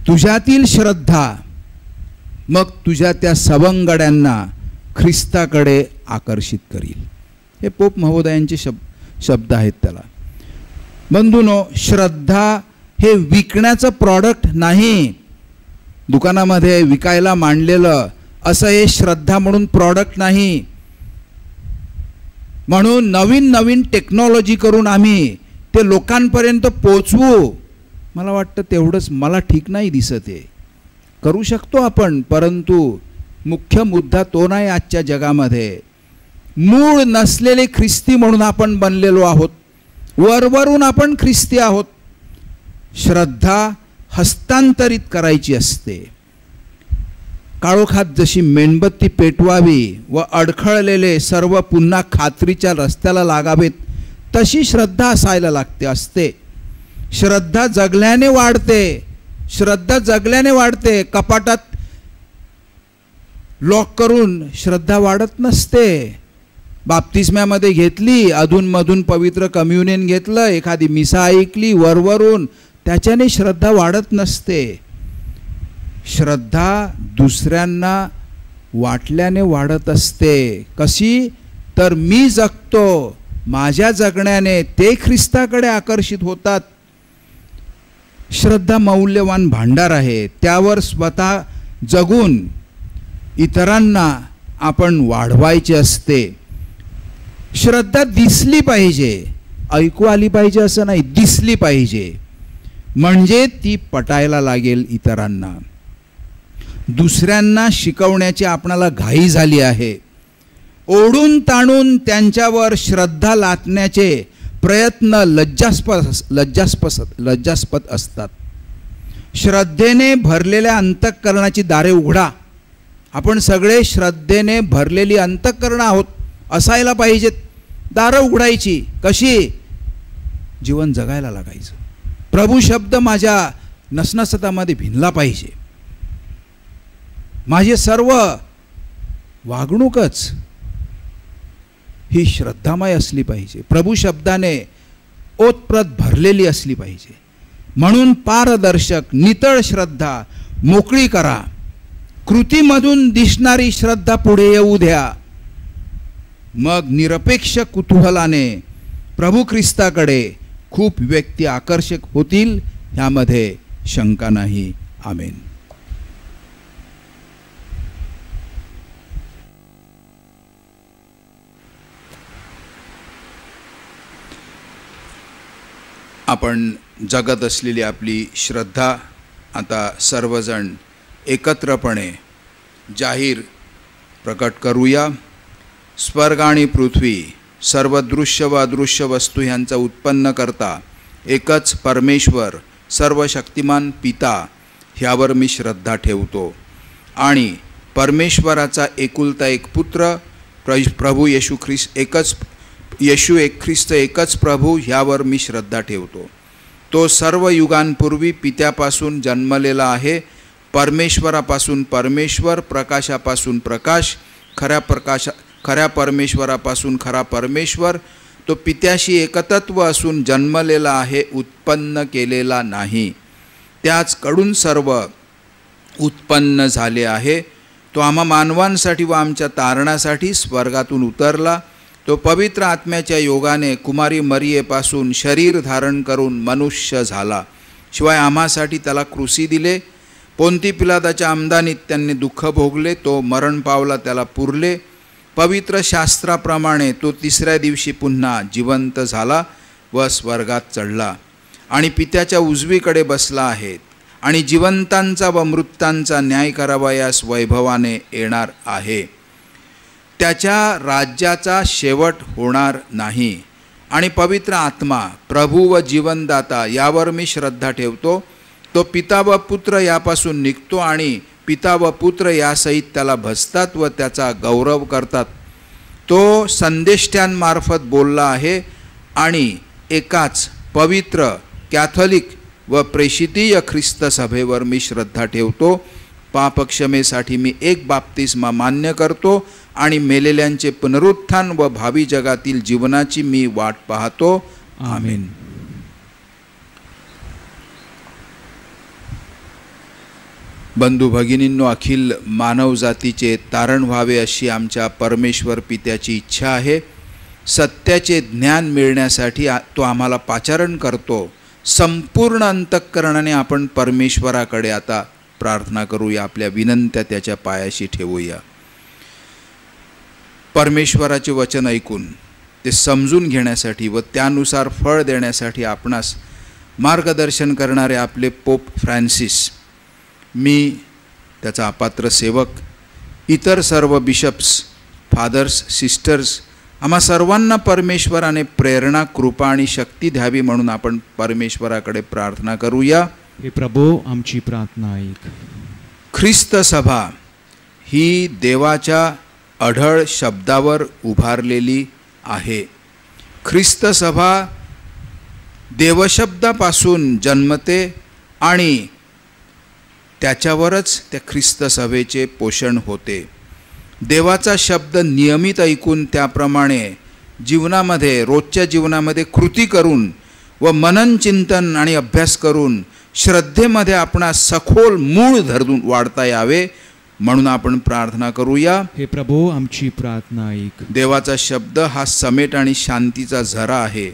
तुझ्यातील श्रद्धा मग तुझ्या त्या सवंगड्यांना ख्रिस्ताकडे आकर्षित करील. हे पोप महोदयांचे शब्द आहेत. त्याला बंधूनो, श्रद्धा हे विकण्याचं प्रॉडक्ट नाही, दुकानामध्ये विकायला मांडलेलं असं हे श्रद्धा म्हणून प्रॉडक्ट नाही. म्हणून नवीन नवीन टेक्नॉलॉजी करून आम्ही ते लोकांपर्यंत पोचवू, मला वाटतं तेवढंच मला ठीक नाही दिसत. आहे करू शकतो आपण, परंतु मुख्य मुद्दा तो नाही आजच्या जगामध्ये. मूळ नसलेले ख्रिस्ती म्हणून आपण बनलेलो आहोत, वरवरून आपण ख्रिस्ती आहोत. श्रद्धा हस्तांतरित करायची असते. काळोखात जशी मेणबत्ती पेटवावी व अडखळलेले सर्व पुन्हा खात्रीच्या रस्त्याला लागावेत, तशी श्रद्धा असायला लागते असते. श्रद्धा जगल्याने वाढते, श्रद्धा जगल्याने वाढते. कपाटात लॉक करून श्रद्धा वाढत नसते. बाप्तिस्म्यामध्ये घेतली, अधूनमधून पवित्र कम्युनियन घेतलं, एखादी मिसा ऐकली वरवरून, त्याच्याने श्रद्धा वाढत नसते. श्रद्धा दुसऱ्यांना वाटल्याने वाढत असते. कशी तर मी जगतो, माझ्या जगण्याने ते ख्रिस्ताकडे आकर्षित होतात. श्रद्धा मौल्यवान भांडार आहे. त्यावर स्वतः जगून इतरांना आपण वाढवायचे असते. श्रद्धा दिसली पाहिजे, ऐकू आली पाहिजे असं नाही, दिसली पाहिजे, म्हणजे ती पटायला लागेल इतरांना. दुसऱ्यांना शिकवण्याची आपणाला घाई झाली आहे. ओढून ताणून त्यांच्यावर श्रद्धा लादण्याचे प्रयत्न लज्जास्पद असतात. श्रद्धेने भरलेल्या अंतःकरणाची दारे उघडा. आपण सगळे श्रद्धेने भरलेली अंतःकरण आहोत, असायला पाहिजेत. दारं उघडायची कशी? जीवन जगायला लागायचं. प्रभू शब्द माझ्या नसनसतामध्ये भिनला पाहिजे. माझे सर्व वागणूकच ही श्रद्धामय असली पाहिजे, प्रभू शब्दाने ओतप्रत भरलेली असली पाहिजे. म्हणून पारदर्शक नितळ श्रद्धा मोकळी करा. कृतीमधून दिसणारी श्रद्धा पुढे येऊ द्या. मग निरपेक्ष कुतूहलाने प्रभू ख्रिस्ताकडे खूप व्यक्ती आकर्षक होतील, ह्यामध्ये शंका नाही. आमेन. आपण जगत असलेली आपली श्रद्धा आता सर्वजण एकत्रपणे जाहीर प्रकट करूया. स्वर्ग आणि पृथ्वी, सर्व दृश्य व अदृश्य वस्तू ह्यांचा उत्पन्न करता एकच परमेश्वर सर्व शक्तिमान पिता ह्यावर मी श्रद्धा ठेवतो आणि परमेश्वराचा एकुलता एक पुत्र प्रभू येशू ख्रिस्त एकच प्रभू ह्यावर मी श्रद्धा ठेवतो. तो सर्व युगांपूर्वी पित्यापासून जन्मलेला आहे, परमेश्वरापासून परमेश्वर, प्रकाशापासून प्रकाश, खऱ्या परमेश्वरापासून खरा परमेश्वर. तो पित्याशी एकतत्व असून जन्मलेला आहे, उत्पन्न केलेला नाही. त्याचकडून सर्व उत्पन्न झाले आहे. तो आम्हा मानवांसाठी व आमच्या तारणासाठी स्वर्गातून उतरला. तो पवित्र आत्म्याच्या योगाने कुमारी मरियेपासून शरीर धारण करून मनुष्य झाला. शिवाय आम्हासाठी त्याला क्रूसी दिले. पोंती पिलाताच्या आमदानीत त्यांनी दुःख भोगले. तो मरण पावला, त्याला पुरले. पवित्र शास्त्राप्रमाणे तो तिसऱ्या दिवशी पुन्हा जिवंत झाला व स्वर्गात चढला आणि पित्याच्या उजवीकडे बसला आहे आणि जिवंतांचा व मृतांचा न्याय करावयास वैभवाने येणार आहे. त्याच्या राज्याचा शेवट होणार नाही. आणि पवित्र आत्मा, प्रभू व जीवनदाता यावर मी श्रद्धा ठेवतो. तो पिता व पुत्र यापासून निघतो आणि पिता व पुत्र यासहित त्याला भजतात व त्याचा गौरव करतात. तो संदेष्ट्यांमार्फत बोलला आहे आणि एकाच पवित्र कॅथोलिक व प्रेषितीय ख्रिस्त सभेवर मी श्रद्धा ठेवतो. पापक्षमेसाठी मी एक बाप्तिस्मा मान्य करतो आणि मेलेल्यांचे पुनरुत्थान व भावी जगातील जीवनाची मी वाट पाहतो. आमेन. बंधू भगिनींनो, अखिल मानवजातीचे तारण व्हावे अशी आमच्या परमेश्वर पित्याची इच्छा आहे. सत्याचे ज्ञान मिळण्यासाठी तो आम्हाला पाचारण करतो. संपूर्ण अंतःकरणाने आपण परमेश्वराकडे आता प्रार्थना करूया, आपल्या विनंत्या त्याच्या पायाशी ठेवूया. परमेश्वराचे वचन ऐकून ते समजून घेण्यासाठी व त्यानुसार फळ देण्यासाठी आपणास मार्गदर्शन करणारे आपले पोप फ्रान्सिस, मी त्याचा अपात्र सेवक, इतर सर्व बिशप्स, फादर्स, सिस्टर्स, आम्हा सर्वांना परमेश्वराने प्रेरणा, कृपा आणि शक्ती द्यावी म्हणून आपण परमेश्वराकडे प्रार्थना करूया. हे प्रभू, आमची प्रार्थना ऐक. ख्रिस्त सभा ही देवाच्या अढळ शब्दावर उभारलेली आहे. ख्रिस्त सभा देवशब्दापासून जन्मते आणि त्याच्यावरच त्या ख्रिस्त सभेचे पोषण होते. देवाचा शब्द नियमित ऐकून त्याप्रमाणे जीवनामध्ये, रोजच्या जीवनामध्ये कृती करून व मनन चिंतन आणि अभ्यास करून श्रद्धेमध्ये आपणास सखोल मूळ धरून वाढता यावे म्हणून आपण प्रार्थना करूया. हे प्रभू, आमची प्रार्थना ऐक. देवाचा शब्द हा समेट आणि शांतीचा झरा आहे.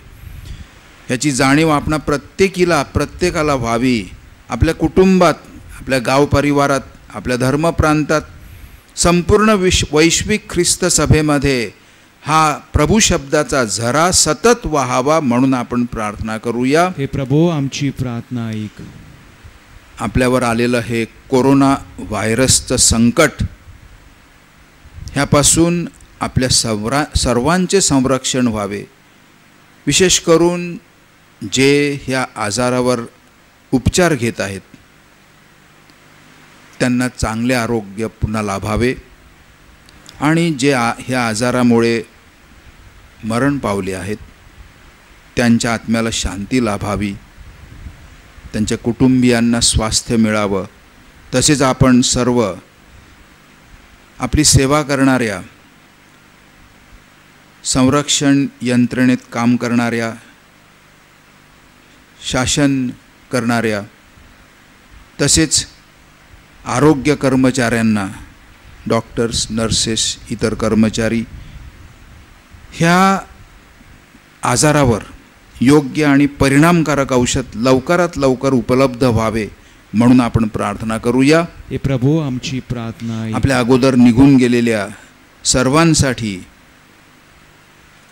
ह्याची जाणीव आपणा प्रत्येकाला व्हावी. आपल्या कुटुंबात, आपल्या गाव परिवारात, आपल्या धर्मप्रांतात, संपूर्ण वैश्विक ख्रिस्त सभेमध्ये हा प्रभू शब्दाचा झरा सतत वाहावा म्हणून आपण प्रार्थना करूया. हे प्रभू, आमची प्रार्थना ऐक. आपल्यावर आलेलं हे कोरोना व्हायरसचं संकट, ह्यापासून आपल्या सर्वांचे संरक्षण व्हावे. विशेष करून जे ह्या आजारावर उपचार घेत आहेत त्यांना चांगले आरोग्य पुन्हा लाभावे आणि जे ह्या आजारामुळे मरण पावले आहेत त्यांच्या आत्म्याला शांती लाभावी, त्यांच्या कुटुंबियांना स्वास्थ्य मिळावं. तसेच आपण सर्व आपली सेवा करणाऱ्या, संरक्षण यंत्रणेत काम करणाऱ्या, शासन करणाऱ्या, तसेच आरोग्य कर्मचाऱ्यांना, डॉक्टर्स, नर्सेस, इतर कर्मचारी ह्या आजारावर योग्य आणि परिणामकारक औषध लवकरात लवकर उपलब्ध व्हावे म्हणून आपण प्रार्थना करूया. हे प्रभो आमची प्रार्थना ऐक. आपल्या अगोदर निघून गेलेल्या सर्वांसाठी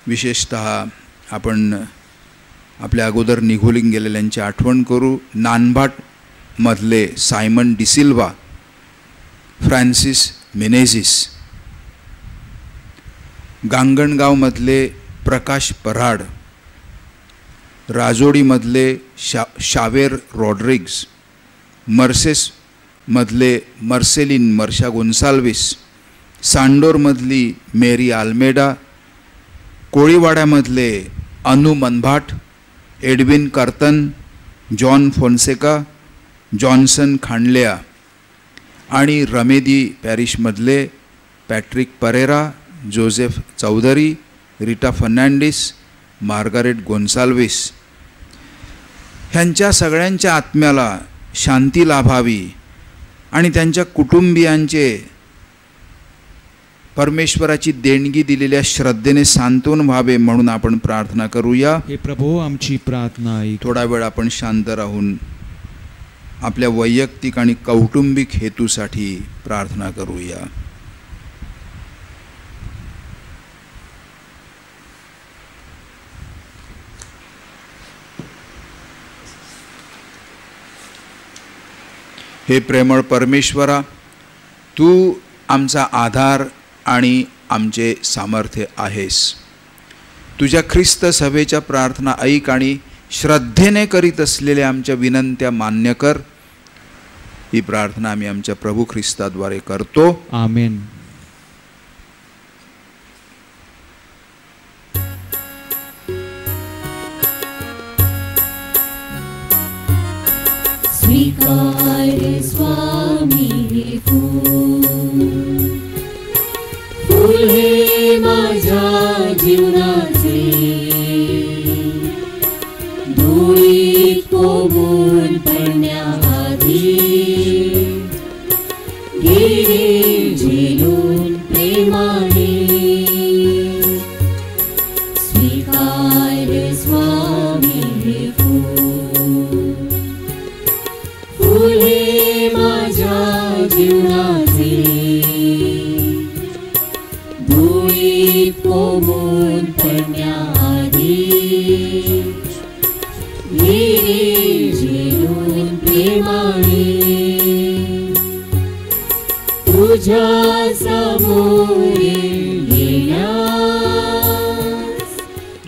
विशेषतः आपण आपल्या अगोदर निघून गेलेल्यांची आठवण करू. नानभाटमधले सायमन डिसिल्वा, फ्रान्सिस मेनेझिस, गांगणगावमधले प्रकाश पराड, राजोडीमधले शावेर रॉड्रिग्स, मर्सेसमधले मर्सेलिन मर्शा गोन्साल्विस, सांडोरमधली मेरी आल्मेडा, कोळीवाड्यामधले Anu Manbhat, Edwin Kartan, John Fonseca, Johnson Khandlya आणि रमेदी पॅरिशमधले Patrick Pereira, Joseph Chaudhari, Rita Fernandes, Margaret Gonsalves ह्यांच्या सगळ्यांच्या आत्म्याला शांती लाभावी आणि त्यांच्या कुटुंबियांचे परमेश्वराची देणगी दिलेल्या श्रद्धेने सांत्वन व्हावे म्हणून आपण प्रार्थना करूया. हे प्रभो आमची प्रार्थना ऐक. थोडा वेळ आपण शांत राहून आपल्या वैयक्तिक आणि कौटुंबिक हेतूसाठी प्रार्थना करूया. हे प्रेमळ परमेश्वरा, तू आमचा आधार आणि आमचे सामर्थ्य आहेस. तुझ्या ख्रिस्त सभेच्या प्रार्थना ऐक आणि श्रद्धेने करीत असलेल्या आमच्या विनंत्या मान्य कर. ही प्रार्थना आम्ही आमच्या प्रभू ख्रिस्ताद्वारे करतो. आमेन. स्वीकार स्वामी हे फूल हे माझ्या जीवनाचे, धुळीत कोंबून पडण्याआधी गेले झेलून प्रेमाने. स्वीकार स्वामी हे फूल हे माझ्या जीवनाचे, धुळीत कोंबून पडण्याआधी गेले झेलून प्रेमाने. तुझ्या समोर येण्यास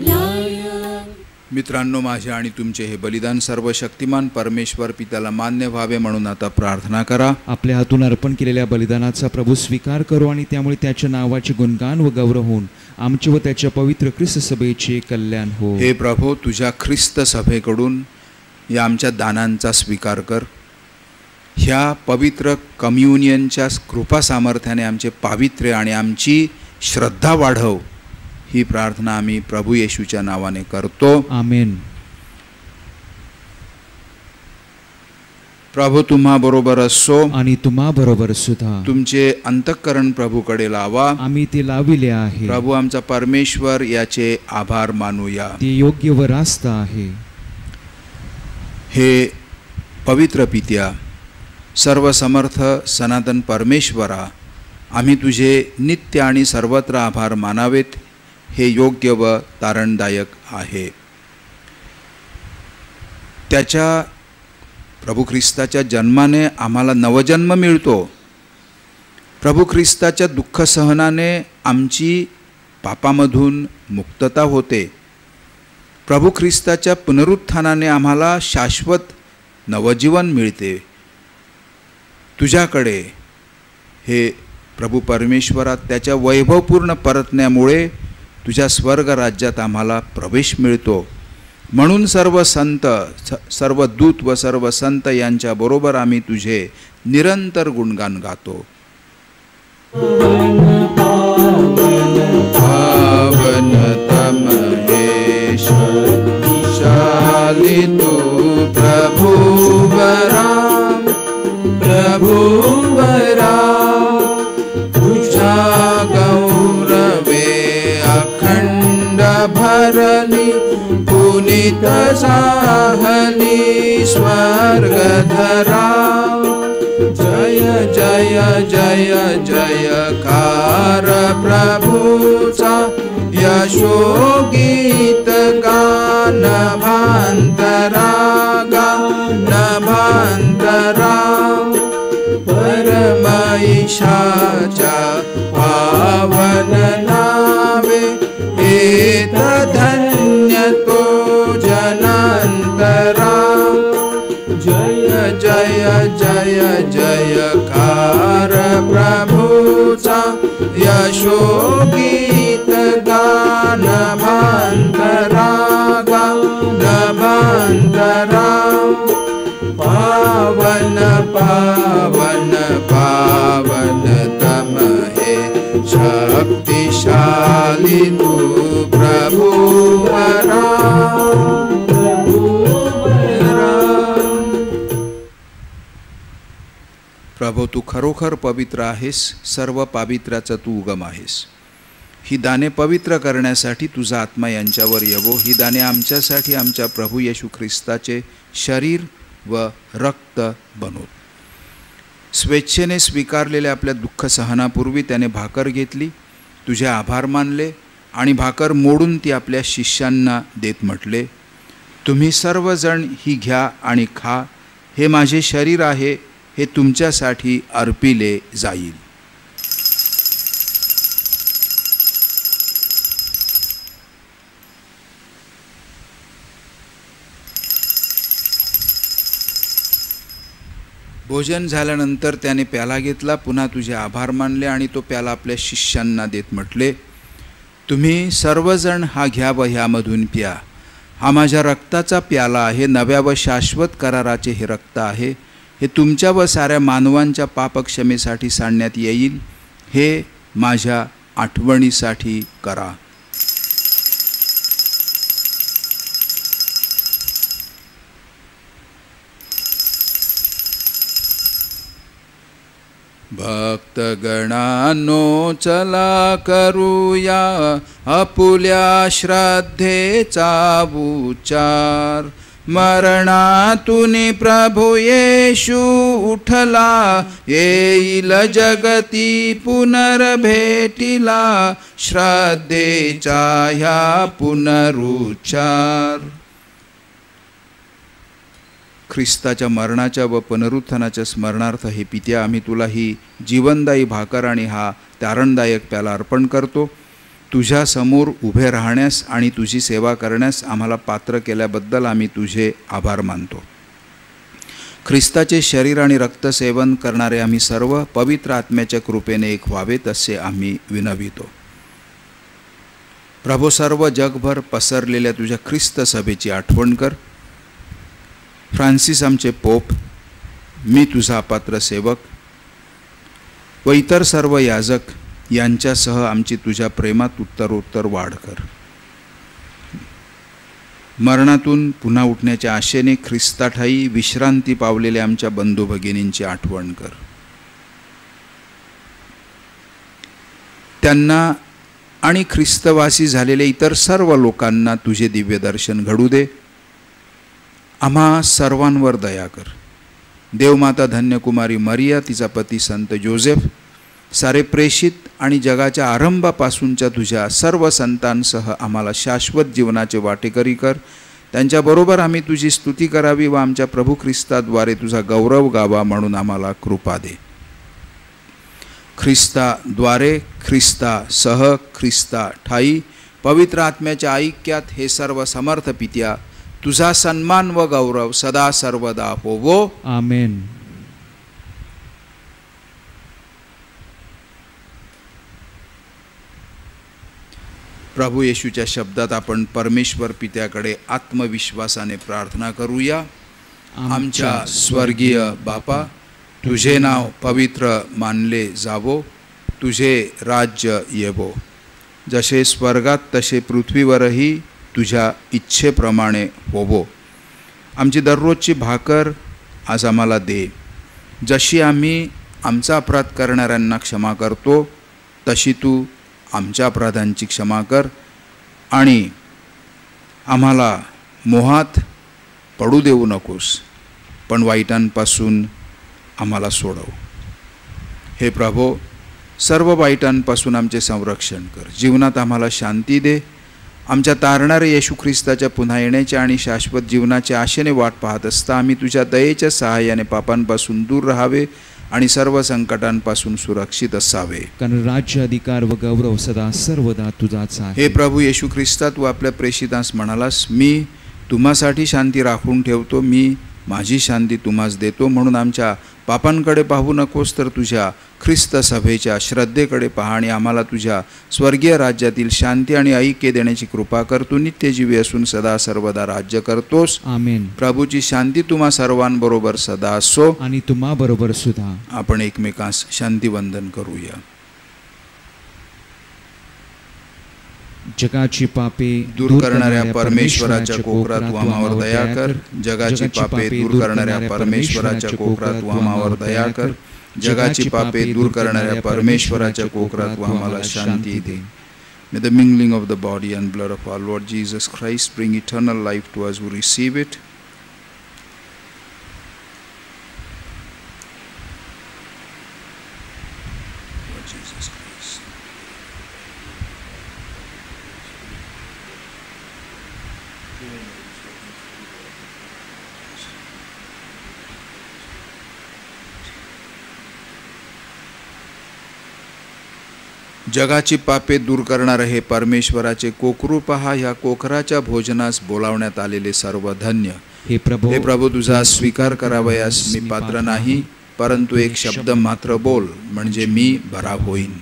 लायक. मित्रांनो, माझे आणि तुमचे हे बलिदान सर्वशक्तिमान परमेश्वर पित्याला मान्य व्हावे म्हणून आता प्रार्थना करा. आपल्या हातून अर्पण केलेल्या बलिदानाचा प्रभू स्वीकार करू आणि त्यामुळे त्याच्या नावाचे गुणगान व गौरव होऊन आमचे व त्याच्या पवित्र ख्रिस्त सभेचे कल्याण हो. हे प्रभू, तुझ्या ख्रिस्त सभेकडून या आमच्या दानांचा स्वीकार कर. ह्या पवित्र कम्युनियनच्या कृपा सामर्थ्याने आमचे पावित्र्य आणि आमची श्रद्धा वाढव. ही प्रार्थना आम्ही प्रभू येशूच्या नावाने करतो. आमेन. प्रभू तुम्हा बरोबर असो आणि तुम्हा बरोबर सुद्धा. तुमचे अंतःकरण प्रभूकडे लावा. आम्ही ते लाविले आहे. प्रभू आमचा परमेश्वर, याचे आभार मानूया. ते योग्य व रास्त आहे. हे पवित्र पित्या, सर्वसमर्थ सनातन परमेश्वरा, आम्ही तुझे नित्य आणि सर्वत्र आभार मानावेत. हे योग्य व तारणदायक आहे. त्याच्या प्रभू ख्रिस्ताच्या जन्माने आम्हाला नवजन्म मिळतो. प्रभू ख्रिस्ताच्या दुःख सहनाने आमची पापामधून मुक्तता होते. प्रभू ख्रिस्ताच्या पुनरुत्थानाने आम्हाला शाश्वत नवजीवन मिळते. तुझ्याकडे हे प्रभू परमेश्वरा, त्याच्या वैभवपूर्ण परतण्यामुळे तुझ्या स्वर्ग राज्यात आम्हाला प्रवेश मिळतो. म्हणून सर्व संत, सर्व दूत व सर्व संत यांच्या बरोबर आम्ही तुझे निरंतर गुणगान गातो. पावनतम शाली तू प्रभुवरा, प्रभुवरा, तुझ्या गौरवे अखंड भरली पुनीत गीत साहली स्वर्गधरा जय जय जय जयकार प्रभूचा यशो गीत गान भांतरा गान भांतरा परमैशाच्या पावन नावे एत धन्य तो जनांतरा जय जय जय जयकार प्रभूचा यशो गीत गान भांतरा गान भांतरा पावन पावन पावन तम हे शक्तिशाली तू प्रभु हरा प्रभो तू खरोखर पवित्र आहेस, सर्व पावित्र्याचा तू उगम आहेस. ही दाने पवित्र करण्यासाठी तुझा आत्मा यांच्यावर येवो. ही दाने आमच्यासाठी आमच्या प्रभू येशू ख्रिस्ताचे शरीर व रक्त बनवो. स्वेच्छेने स्वीकारलेल्या आपल्या दुःख सहनापूर्वी त्याने भाकर घेतली, तुझे आभार मानले आणि भाकर मोडून ती आपल्या शिष्यांना देत म्हटले, तुम्ही सर्वजण ही घ्या आणि खा. हे माझे शरीर आहे, हे तुमच्यासाठी अर्पिले जाईल. भोजन झाल्यानंतर त्याने प्याला घेतला, पुन्हा तुझे आभार मानले आणि तो प्याला आपल्या शिष्यांना देत म्हटले, तुम्ही सर्वजण हा घ्या व ह्यामधून प्या. हा माझ्या रक्ताचा प्याला आहे, नव्या व शाश्वत कराराचे हे रक्त आहे. हे तुमच्या व साऱ्या मानवांच्या पापक्षमेसाठी सांडण्यात येईल. हे माझ्या आठवणीसाठी करा. भक्तगणांनो चला करूया आपुल्या श्रद्धेचा उच्चार. मरणातून प्रभू येशू उठला, येईल जगती पुनर्भेटीला. श्रद्धेचा ह्या पुनरुच्चार. ख्रिस्ताच्या मरणाच्या व पुनरुत्थानाच्या स्मरणार्थ हे पित्या, आम्ही तुला ही जीवनदायी भाकर आणि हा तारणदायक प्याला अर्पण करतो. तुझ्या समोर उभे राहण्यास आणि तुझी सेवा करण्यास आम्हाला पात्र केल्याबद्दल आम्ही तुझे आभार मानतो. ख्रिस्ताचे शरीर आणि रक्त सेवन करणारे आम्ही सर्व पवित्र आत्म्याच्या कृपेने एक व्हावेत असे आम्ही विनवितो. प्रभो, सर्व जगभर पसरलेल्या तुझ्या ख्रिस्त सभेची आठवण कर. फ्रान्सिस आमचे पोप, मी तुझा अपात्र सेवक व इतर सर्व याजक यांच्यासह आमची तुझ्या प्रेमात उत्तरोत्तर वाढ कर. मरणातून पुन्हा उठण्याच्या आशेने ख्रिस्ताठायी विश्रांती पावलेल्या आमच्या बंधू भगिनींची आठवण कर. त्यांना आणि ख्रिस्तवासी झालेल्या इतर सर्व लोकांना तुझे दिव्य दर्शन घडू दे. आम्हा सर्वांवर दया कर. देवमाता धन्यकुमारी मरिया, तिचा पती संत जोसेफ, सारे प्रेषित आणि जगाच्या आरंभापासूनच्या तुझ्या सर्व संतांसह आम्हाला शाश्वत जीवनाचे वाटेकरी कर. त्यांच्याबरोबर आम्ही तुझी स्तुती करावी व आमच्या प्रभू ख्रिस्ताद्वारे तुझा गौरव गावा म्हणून आम्हाला कृपा दे. ख्रिस्ताद्वारे, ख्रिस्तासह, ख्रिस्ताठायी पवित्र आत्म्याच्या ऐक्यात हे सर्व समर्थ पित्या, तुझा सन्मान व गौरव सदा सर्वदा होवो. आमेन. प्रभू येशूच्या शब्दात आपण परमेश्वर पित्याकडे आत्मविश्वासाने प्रार्थना करूया. आमच्या स्वर्गीय बापा, तुझे नाव पवित्र मानले जावो. तुझे राज्य येवो. जसे स्वर्गात तसे पृथ्वीवरही तुझ्या इच्छेप्रमाणे होवो. आमची दररोजची भाकर आज आम्हाला दे. जशी आम्ही आमचा अपराध करणाऱ्यांना क्षमा करतो, तशी तू आमच्या अपराधांची क्षमा कर आणि आम्हाला मोहात पडू देऊ नकोस, पण वाईटांपासून आम्हाला सोडव. हे प्रभो, सर्व वाईटांपासून आमचे संरक्षण कर. जीवनात आम्हाला शांती दे. आमच्या तारणाऱ्या येशू ख्रिस्ताच्या पुन्हा येण्याच्या आणि शाश्वत जीवनाच्या आशेने वाट पाहत असता आम्ही तुझ्या दयेच्या सहाय्याने पापांपासून दूर राहावे आणि सर्व संकटांपासून सुरक्षित असावे. कारण राज्य, अधिकार व गौरव सदा सर्वदा तुझाच आहे. हे प्रभू येशू ख्रिस्ता, तू आपल्या प्रेषितांस म्हणालास, मी तुम्हासाठी शांती राखून ठेवतो, मी माझी शांती तुम्हास देतो. म्हणून आमच्या पापांकडे पाहू नकोस, तर तुझ्या ख्रिस्त सभेच्या श्रद्धेकडे पहा आणि आम्हाला तुझ्या स्वर्गीय राज्यातील शांती आणि ऐक्य देण्याची कृपा कर. तू नित्यजीवी असून सदा सर्वदा राज्य करतोस. आमेन. प्रभूची शांती तुम्हा सर्वांबरोबर सदा असो आणि तुम्हा बरोबर सुद्धा. आपण एकमेकांस शांतिवंदन करूया. जगाची पापे दूर करणाऱ्या परमेश्वराच्या कोकरा तू आम्हावर दया कर. जगाची पापे दूर करणाऱ्या परमेश्वराच्या कोकरा तू आम्हावर दया कर. जगाची पापे दूर करणाऱ्या परमेश्वराच्या कोकरा तू आम्हाला शांती दे. May the mingling of the body and blood of our Lord Jesus Christ bring eternal life to us who receive it. Lord Jesus Christ. जगाची पापे दूर करणारे हे परमेश्वराचे कोकरू पहा. ह्या कोकराच्या भोजनास बोलावण्यात आलेले सर्व धन्य. हे प्रभू, तुझा स्वीकार करावयास मी पात्र नाही, परंतु एक शब्द मात्र बोल, म्हणजे मी बरा होईन.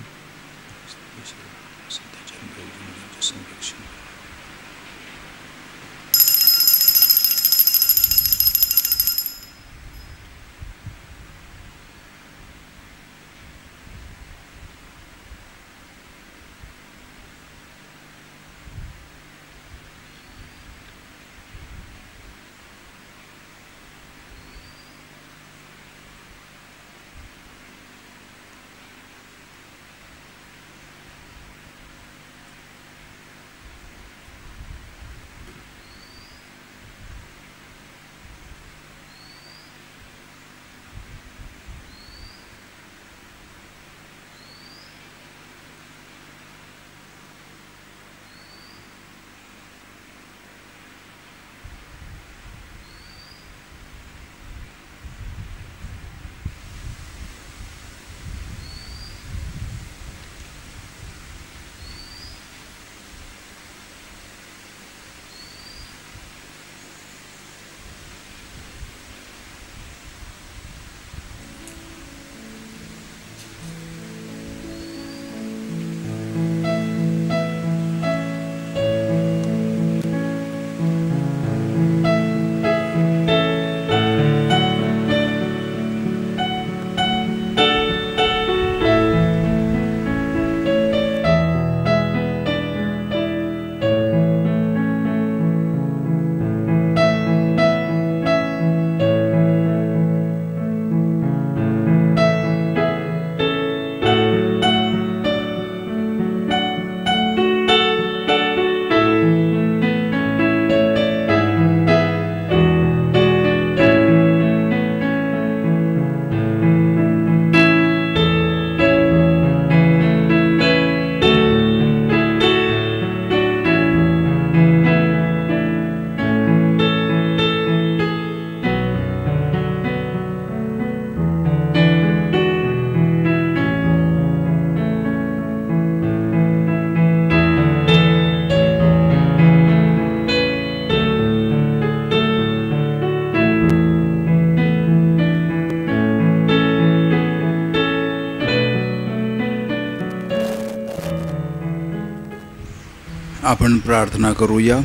आपण प्रार्थना करूया.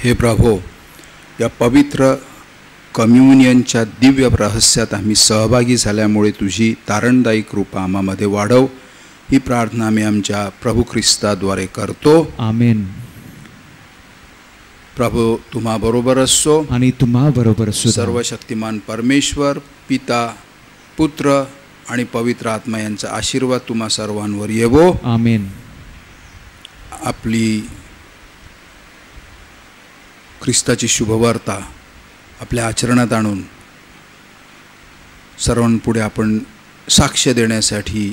हे प्रभो, या पवित्र कम्युनियनच्या दिव्य रहस्यात आम्ही सहभागी झाल्यामुळे तुझी तारणदायी कृपा आम्हामध्ये वाढव. ही प्रार्थना आम्ही आमच्या प्रभू ख्रिस्ताद्वारे करतो. आमेन. प्रभू तुम्हा बरोबर असो आणि तुम्हा बरोबर सुद्धा. सर्व शक्तिमान परमेश्वर, पिता पुत्र आणि पवित्र आत्मा यांचा आशीर्वाद तुम्हा सर्वांवर येवो. आमेन. आपली ख्रिस्ताची शुभवार्ता आपल्या आचरणात आणून सर्वांपुढे आपण साक्ष देण्यासाठी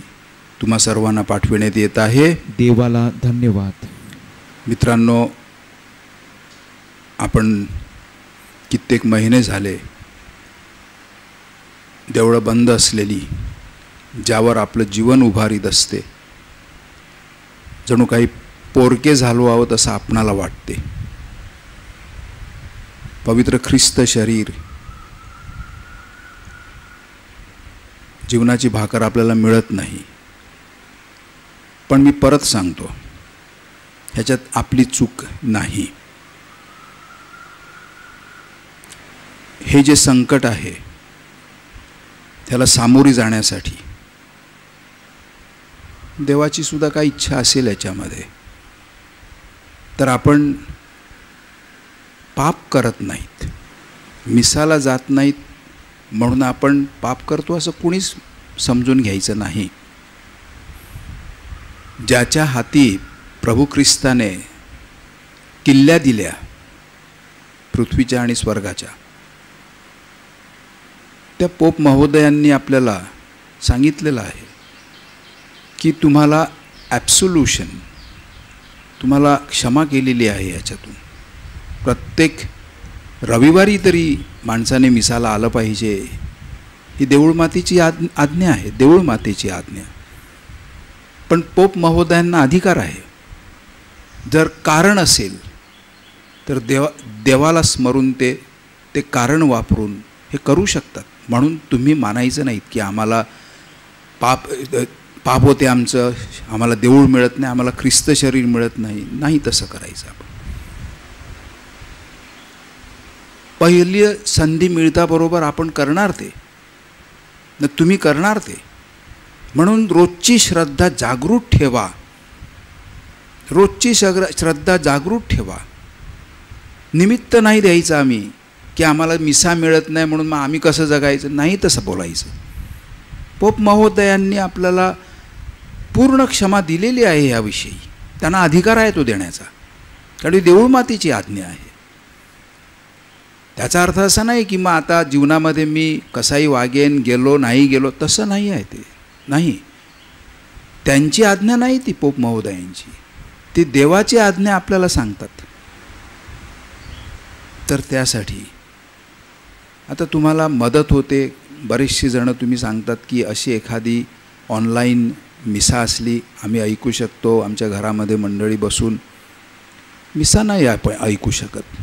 तुम्हा सर्वांना पाठविण्यात येत आहे. देवाला धन्यवाद. मित्रांनो, आपण कित्येक महिने झाले देवळं बंद असलेली, ज्यावर आपलं जीवन उभारीत असते, जणू काही पोरके झालो आहोत असं आपणाला वाटते. पवित्र ख्रिस्त शरीर, जीवनाची भाकर आपल्याला मिळत नाही. पण मी परत सांगतो, ह्याच्यात आपली चूक नाही. हे जे संकट आहे त्याला सामोरी जाण्यासाठी देवाची सुद्धा काही इच्छा असेल याच्यामध्ये, तर आपण पाप करत नाहीत, मिसाला जात नाहीत म्हणून आपण पाप करतो असं कुणीच समजून घ्यायचं नाही. ज्याच्या हाती प्रभू ख्रिस्ताने किल्ल्या दिल्या पृथ्वीच्या आणि स्वर्गाच्या, त्या पोप महोदयांनी आपल्याला सांगितलेलं आहे की तुम्हाला ॲब्सोल्यूशन, तुम्हाला क्षमा केलेली आहे. याच्यातून प्रत्येक रविवारी तरी माणसाने मिसाला आलं पाहिजे, ही देऊळ मातेची आज्ञा आहे, देऊळ मातेची आज्ञा. पण पोप महोदयांना अधिकार आहे, जर कारण असेल तर देवाला स्मरून ते कारण वापरून हे करू शकतात. म्हणून तुम्ही मानायचं नाहीत की आम्हाला पाप होते आमचं, आम्हाला देऊळ मिळत नाही, आम्हाला ख्रिस्त शरीर मिळत नाही. नाही तसं करायचं. आपण पहिली संधी मिळताबरोबर आपण करणार ते, न तुम्ही करणार ते. म्हणून रोजची श्रद्धा जागृत ठेवा, रोजची श्रद्धा जागृत ठेवा. निमित्त नाही द्यायचं आम्ही की आम्हाला मिसा मिळत नाही म्हणून मग आम्ही कसं जगायचं. नाही तसं बोलायचं. पोप महोदयांनी आपल्याला पूर्ण क्षमा दिलेली आहे याविषयी, त्यांना अधिकार आहे तो देण्याचा, कारण देऊळ मातेची आज्ञा आहे. त्याचा अर्थ असा नाही की मग आता जीवनामध्ये मी कसाही वागेन, गेलो नाही गेलो, तसं नाही आहे ते. नाही, त्यांची आज्ञा नाही ती पोप महोदयांची, ती देवाची आज्ञा आपल्याला सांगतात. तर त्यासाठी आता तुम्हाला मदत होते. बरेचशी जणं तुम्ही सांगतात की अशी एखादी ऑनलाईन मिसा असली आम्ही ऐकू शकतो, आमच्या घरामध्ये मंडळी बसून. मिसा नाही आपण ऐकू शकत,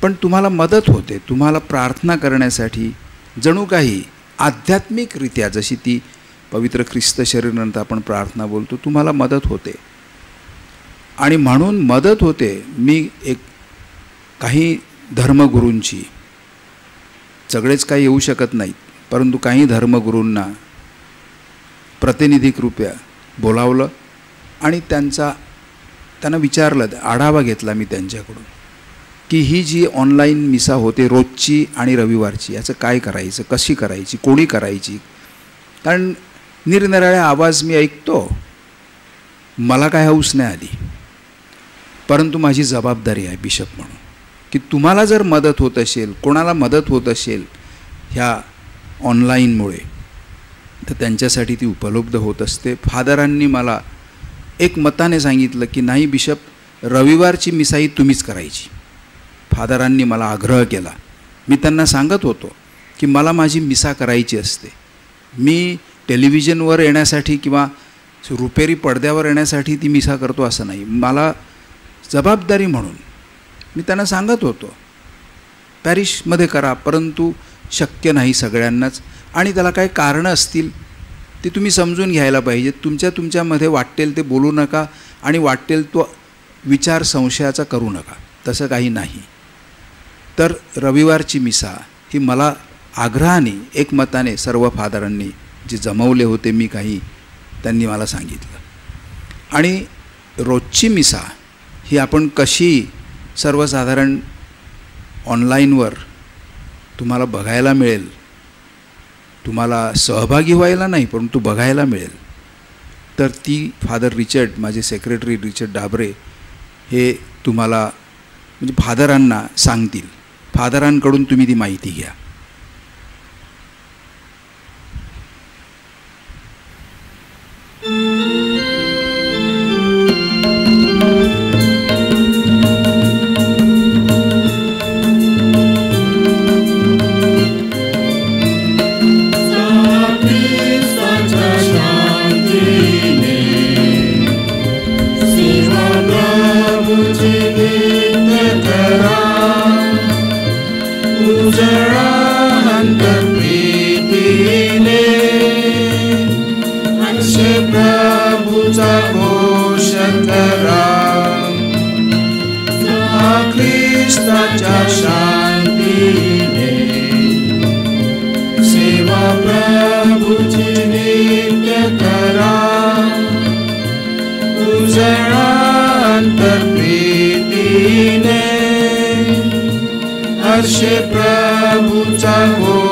पण तुम्हाला मदत होते. तुम्हाला प्रार्थना करण्यासाठी जणू काही आध्यात्मिकरित्या, जशी ती पवित्र ख्रिस्त शरीरानंतर आपण प्रार्थना बोलतो, तुम्हाला मदत होते. आणि म्हणून मदत होते. मी काही धर्मगुरूंची, सगळेच काही येऊ शकत नाहीत, परंतु काही धर्मगुरूंना प्रतिनिधिकृपया बोलावलं आणि त्यांना विचारलं, आढावा घेतला मी त्यांच्याकडून की ही जी ऑनलाईन मिसा होते रोजची आणि रविवारची, याचं काय करायचं, कशी करायची, कोणी करायची. कारण निरनिराळे आवाज मी ऐकतो, मला काय हौस नाही आली. परंतु माझी जबाबदारी आहे बिशप म्हणून की तुम्हाला जर मदत होत असेल, कोणाला मदत होत असेल ह्या ऑनलाईनमुळे, तर त्यांच्यासाठी ती उपलब्ध होत असते. फादरांनी मला एक मताने सांगितलं की नाही बिशप, रविवारची मिसाई तुम्हीच करायची. फादरांनी मला आग्रह केला. मी त्यांना सांगत होतो की मला माझी मिसा करायची असते. मी टेलिव्हिजनवर येण्यासाठी किंवा रुपेरी पडद्यावर येण्यासाठी ती मिसा करतो असं नाही. मला जबाबदारी म्हणून मी त्यांना सांगत होतो पॅरिशमध्ये करा, परंतु शक्य नाही सगळ्यांनाच. आणि त्याला काही कारणं असतील ते तुम्ही समजून घ्यायला पाहिजे. तुमच्यामध्ये वाटेल ते बोलू नका आणि वाटेल तो विचार संशयाचा करू नका, तसं काही नाही. तर रविवारची मिसा ही मला आग्रहाने एकमताने सर्व फादरांनी जे जमवले होते, मी काही त्यांनी मला सांगितलं. आणि रोजची मिसा ही आपण कशी सर्वसाधारण ऑनलाईनवर तुम्हाला बघायला मिळेल तुम्हाला सहभागी व्हायला नाही परंतु बघायला मिळेल. तर ती फादर रिचर्ड, माझे सेक्रेटरी रिचर्ड डाबरे, हे तुम्हाला म्हणजे फादरांना सांगतील. फादरांकडून तुम्ही ती माहिती घ्या. प्रभुचा